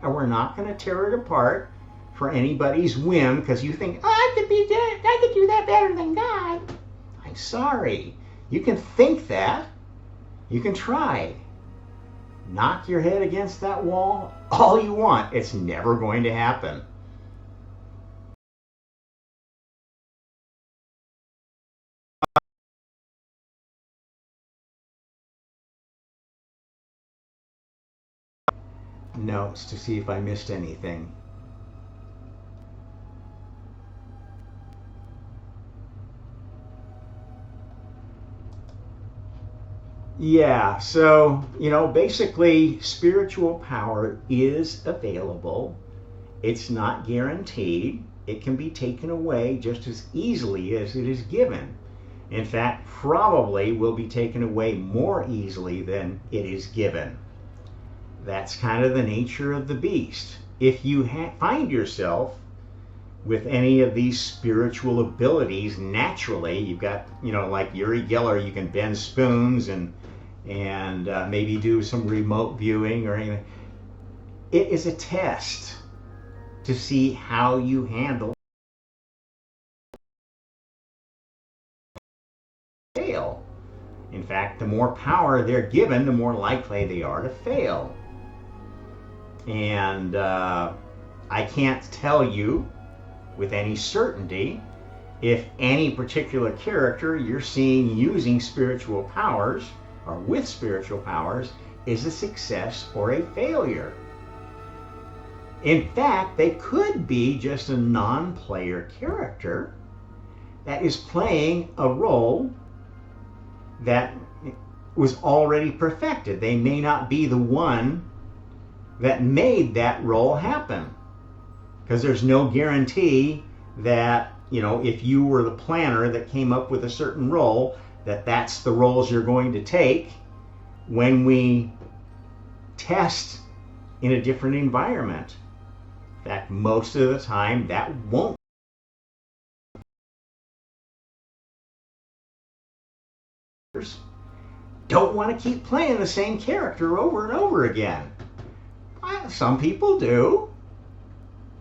And we're not going to tear it apart for anybody's whim because you think, oh, I could do that better than God. I'm sorry. You can think that. You can try. Knock your head against that wall all you want. It's never going to happen. Notes to see if I missed anything. Yeah, so, basically, spiritual power is available. It's not guaranteed. It can be taken away just as easily as it is given. In fact, probably will be taken away more easily than it is given. That's kind of the nature of the beast. If you find yourself with any of these spiritual abilities naturally, you've got, like Uri Geller, you can bend spoons and maybe do some remote viewing or anything. It is a test to see how you handle fail. In fact, the more power they're given, the more likely they are to fail. And I can't tell you with any certainty if any particular character you're seeing using spiritual powers or with spiritual powers is a success or a failure. In fact, they could be just a non-player character that is playing a role that was already perfected. They may not be the one that made that role happen, because there's no guarantee that, if you were the planner that came up with a certain role, that's the roles you're going to take when we test in a different environment. In fact, most of the time that won't. Don't want to keep playing the same character over and over again. Some people do,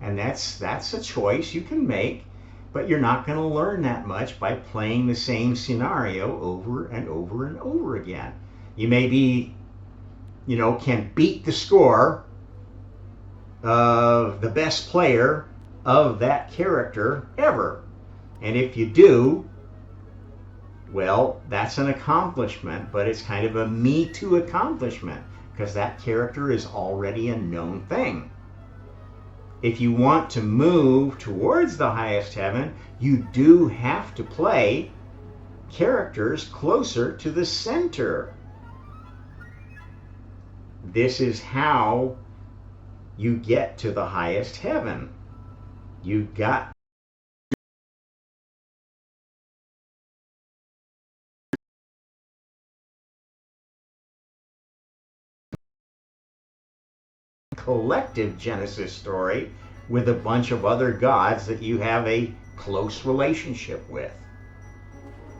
and that's a choice you can make, but you're not going to learn that much by playing the same scenario over and over and over again. You maybe, can beat the score of the best player of that character ever, and if you do, well, that's an accomplishment, but it's kind of a me too accomplishment, because that character is already a known thing. If you want to move towards the highest heaven, you do have to play characters closer to the center. This is how you get to the highest heaven. You've got collective Genesis story with a bunch of other gods that you have a close relationship with.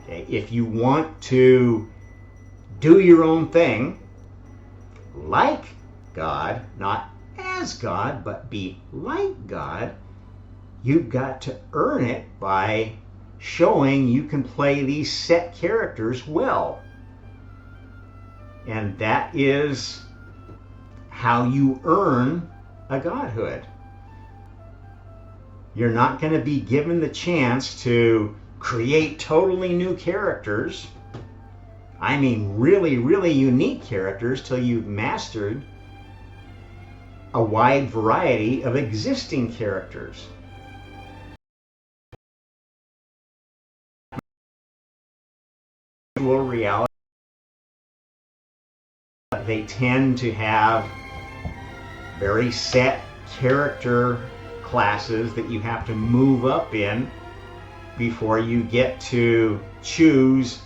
Okay, if you want to do your own thing, like God, not as God, but be like God, you've got to earn it by showing you can play these set characters well. And that is how you earn a godhood. You're not going to be given the chance to create totally new characters. I mean, really, really unique characters till you've mastered a wide variety of existing characters. Reality, they tend to have very set character classes that you have to move up in before you get to choose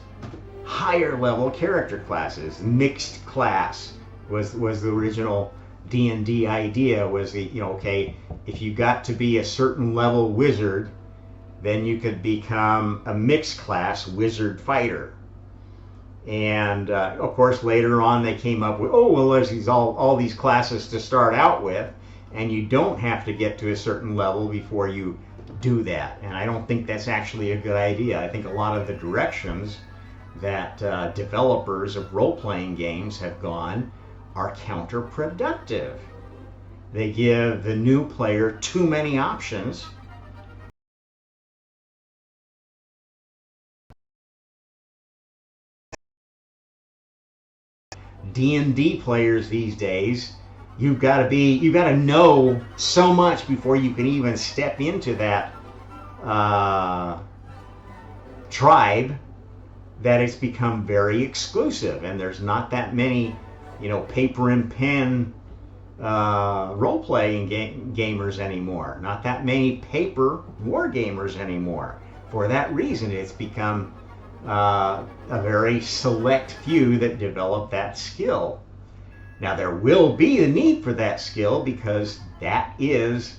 higher level character classes. Mixed class was the original D&D idea. Was okay, if you got to be a certain level wizard, then you could become a mixed class wizard fighter. And of course, later on they came up with, there's all these classes to start out with, and you don't have to get to a certain level before you do that. And I don't think that's actually a good idea. I think a lot of the directions that developers of role-playing games have gone are counterproductive. They give the new player too many options. D&D players these days, you've got to know so much before you can even step into that tribe that it's become very exclusive, and there's not that many, paper and pen role-playing gamers anymore. Not that many paper war gamers anymore. For that reason, it's become a very select few that develop that skill. Now, there will be a need for that skill because that is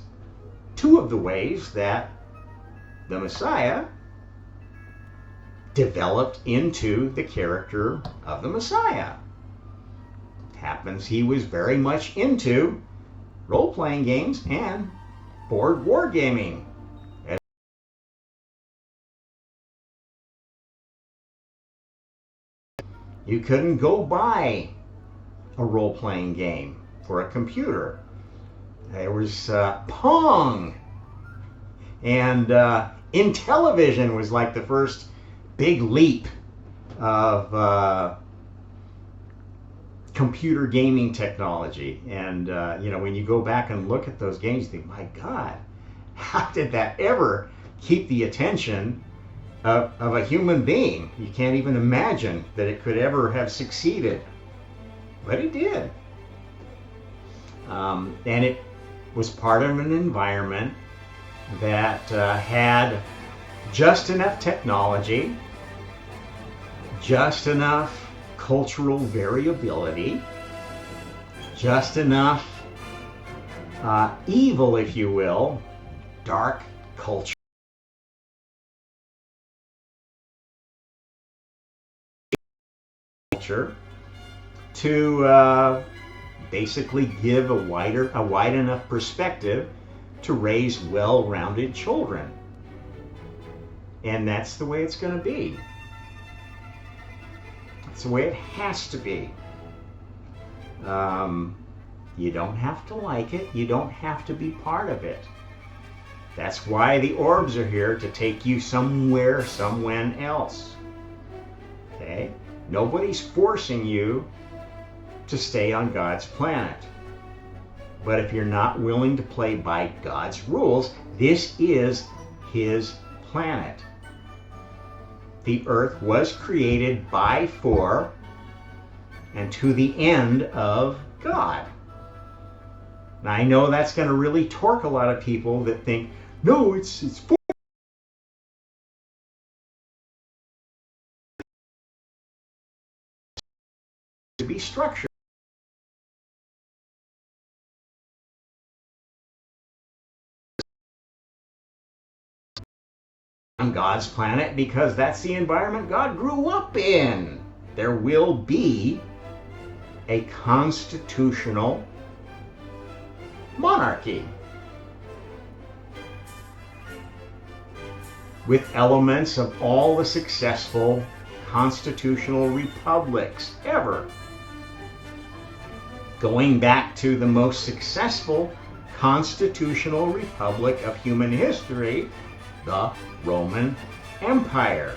two of the ways that the Messiah developed into the character of the Messiah. It happens he was very much into role-playing games and board wargaming. You couldn't go buy a role-playing game for a computer. There was Pong, and Intellivision was like the first big leap of computer gaming technology. And when you go back and look at those games, you think, my God, how did that ever keep the attention of a human being? You can't even imagine that it could ever have succeeded, but it did. And it was part of an environment that had just enough technology, just enough cultural variability, just enough evil, if you will, dark culture, to basically give a wide enough perspective to raise well-rounded children. And that's the way it's going to be. That's the way it has to be. You don't have to like it. You don't have to be part of it. That's why the orbs are here, to take you somewhere, someone else. Okay? Nobody's forcing you to stay on God's planet. But if you're not willing to play by God's rules, this is His planet. The earth was created by, for, and to the end of God. Now, I know that's going to really torque a lot of people that think, no, it's for. To be structured. On God's planet, because that's the environment God grew up in. There will be a constitutional monarchy with elements of all the successful constitutional republics ever. Going back to the most successful constitutional republic of human history, the Roman Empire.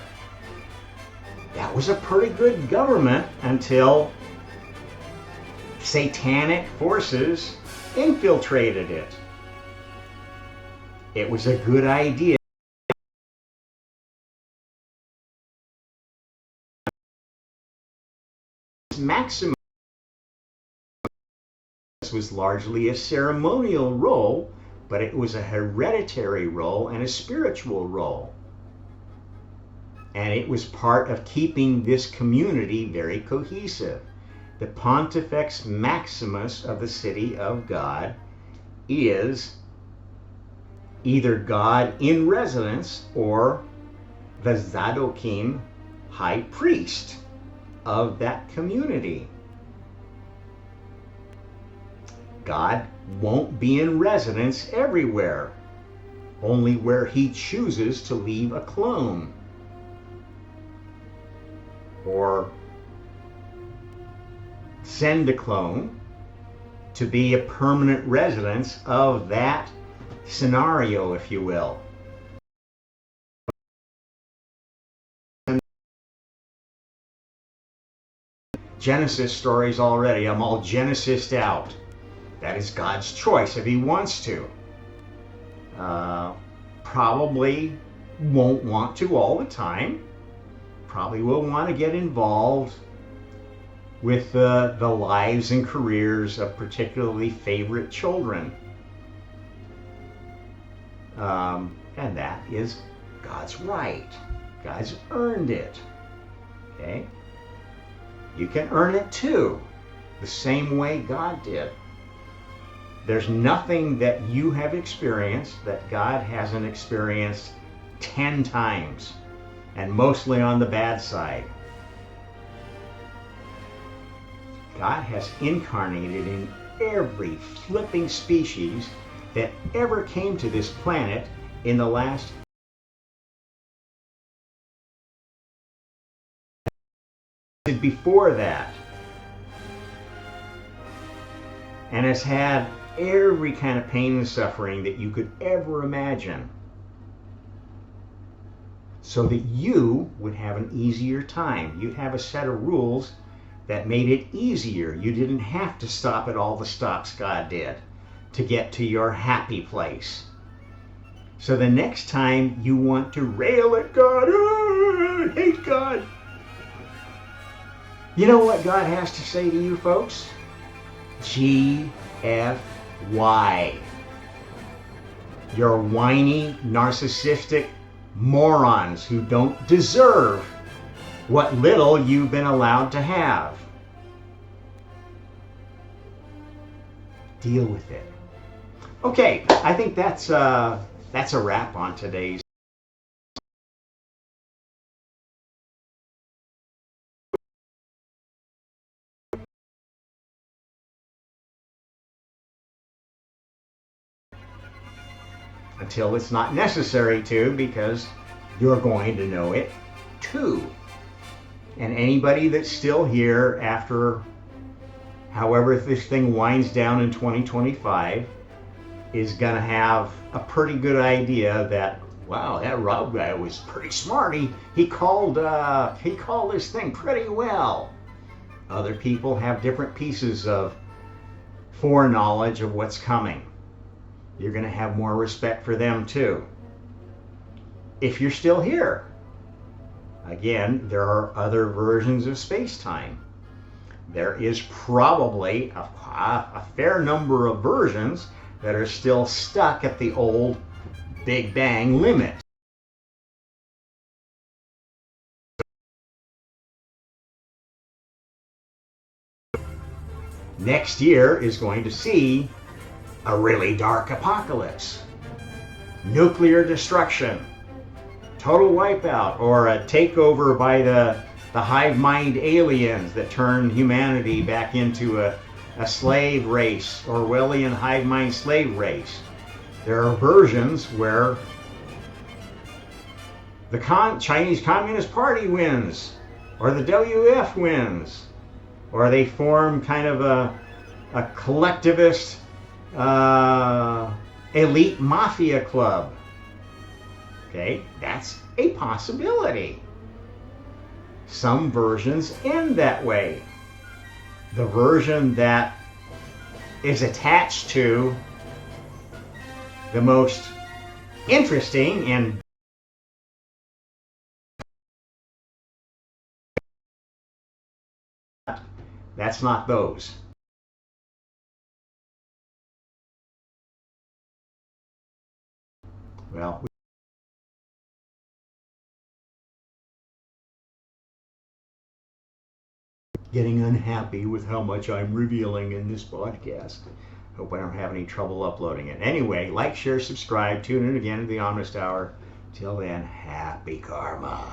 That was a pretty good government until satanic forces infiltrated it. It was a good idea. Maximus was largely a ceremonial role, but it was a hereditary role and a spiritual role. And it was part of keeping this community very cohesive. The Pontifex Maximus of the City of God is either God in residence or the Zadokim high priest of that community. God won't be in residence everywhere, only where He chooses to leave a clone or send a clone to be a permanent residence of that scenario, if you will. Genesis stories already. I'm all Genesis'd out. That is God's choice if He wants to. Probably won't want to all the time. probably will want to get involved with the lives and careers of particularly favorite children. And that is God's right. God's earned it. Okay? You can earn it too, the same way God did. There's nothing that you have experienced that God hasn't experienced 10 times, and mostly on the bad side. God has incarnated in every flipping species that ever came to this planet in the last before that, and has had every kind of pain and suffering that you could ever imagine, so that you would have an easier time. You'd have a set of rules that made it easier. You didn't have to stop at all the stops God did to get to your happy place. So the next time you want to rail at God, I hate God, you know what God has to say to you, folks? GFY. You're whiny, narcissistic morons who don't deserve what little you've been allowed to have. Deal with it. Okay, I think that's a wrap on today's. Until it's not necessary to, because you're going to know it too. And anybody that's still here after however this thing winds down in 2025 is going to have a pretty good idea that, wow, that Rob guy was pretty smart. He called this thing pretty well. Other people have different pieces of foreknowledge of what's coming. You're going to have more respect for them too. If you're still here. Again, there are other versions of space-time. There is probably a fair number of versions that are still stuck at the old Big Bang limit. Next year is going to see a really dark apocalypse, nuclear destruction, total wipeout, or a takeover by the hive mind aliens that turn humanity back into a slave race, Orwellian hive mind slave race. There are versions where the Chinese Communist Party wins, or the WF wins, or they form kind of a collectivist elite mafia club. Okay, that's a possibility. Some versions end that way. The version that is attached to the most interesting and that's not those. Well, getting unhappy with how much I'm revealing in this podcast. Hope I don't have any trouble uploading it. Anyway, like, share, subscribe, tune in again to the Honest Hour. Till then, happy karma.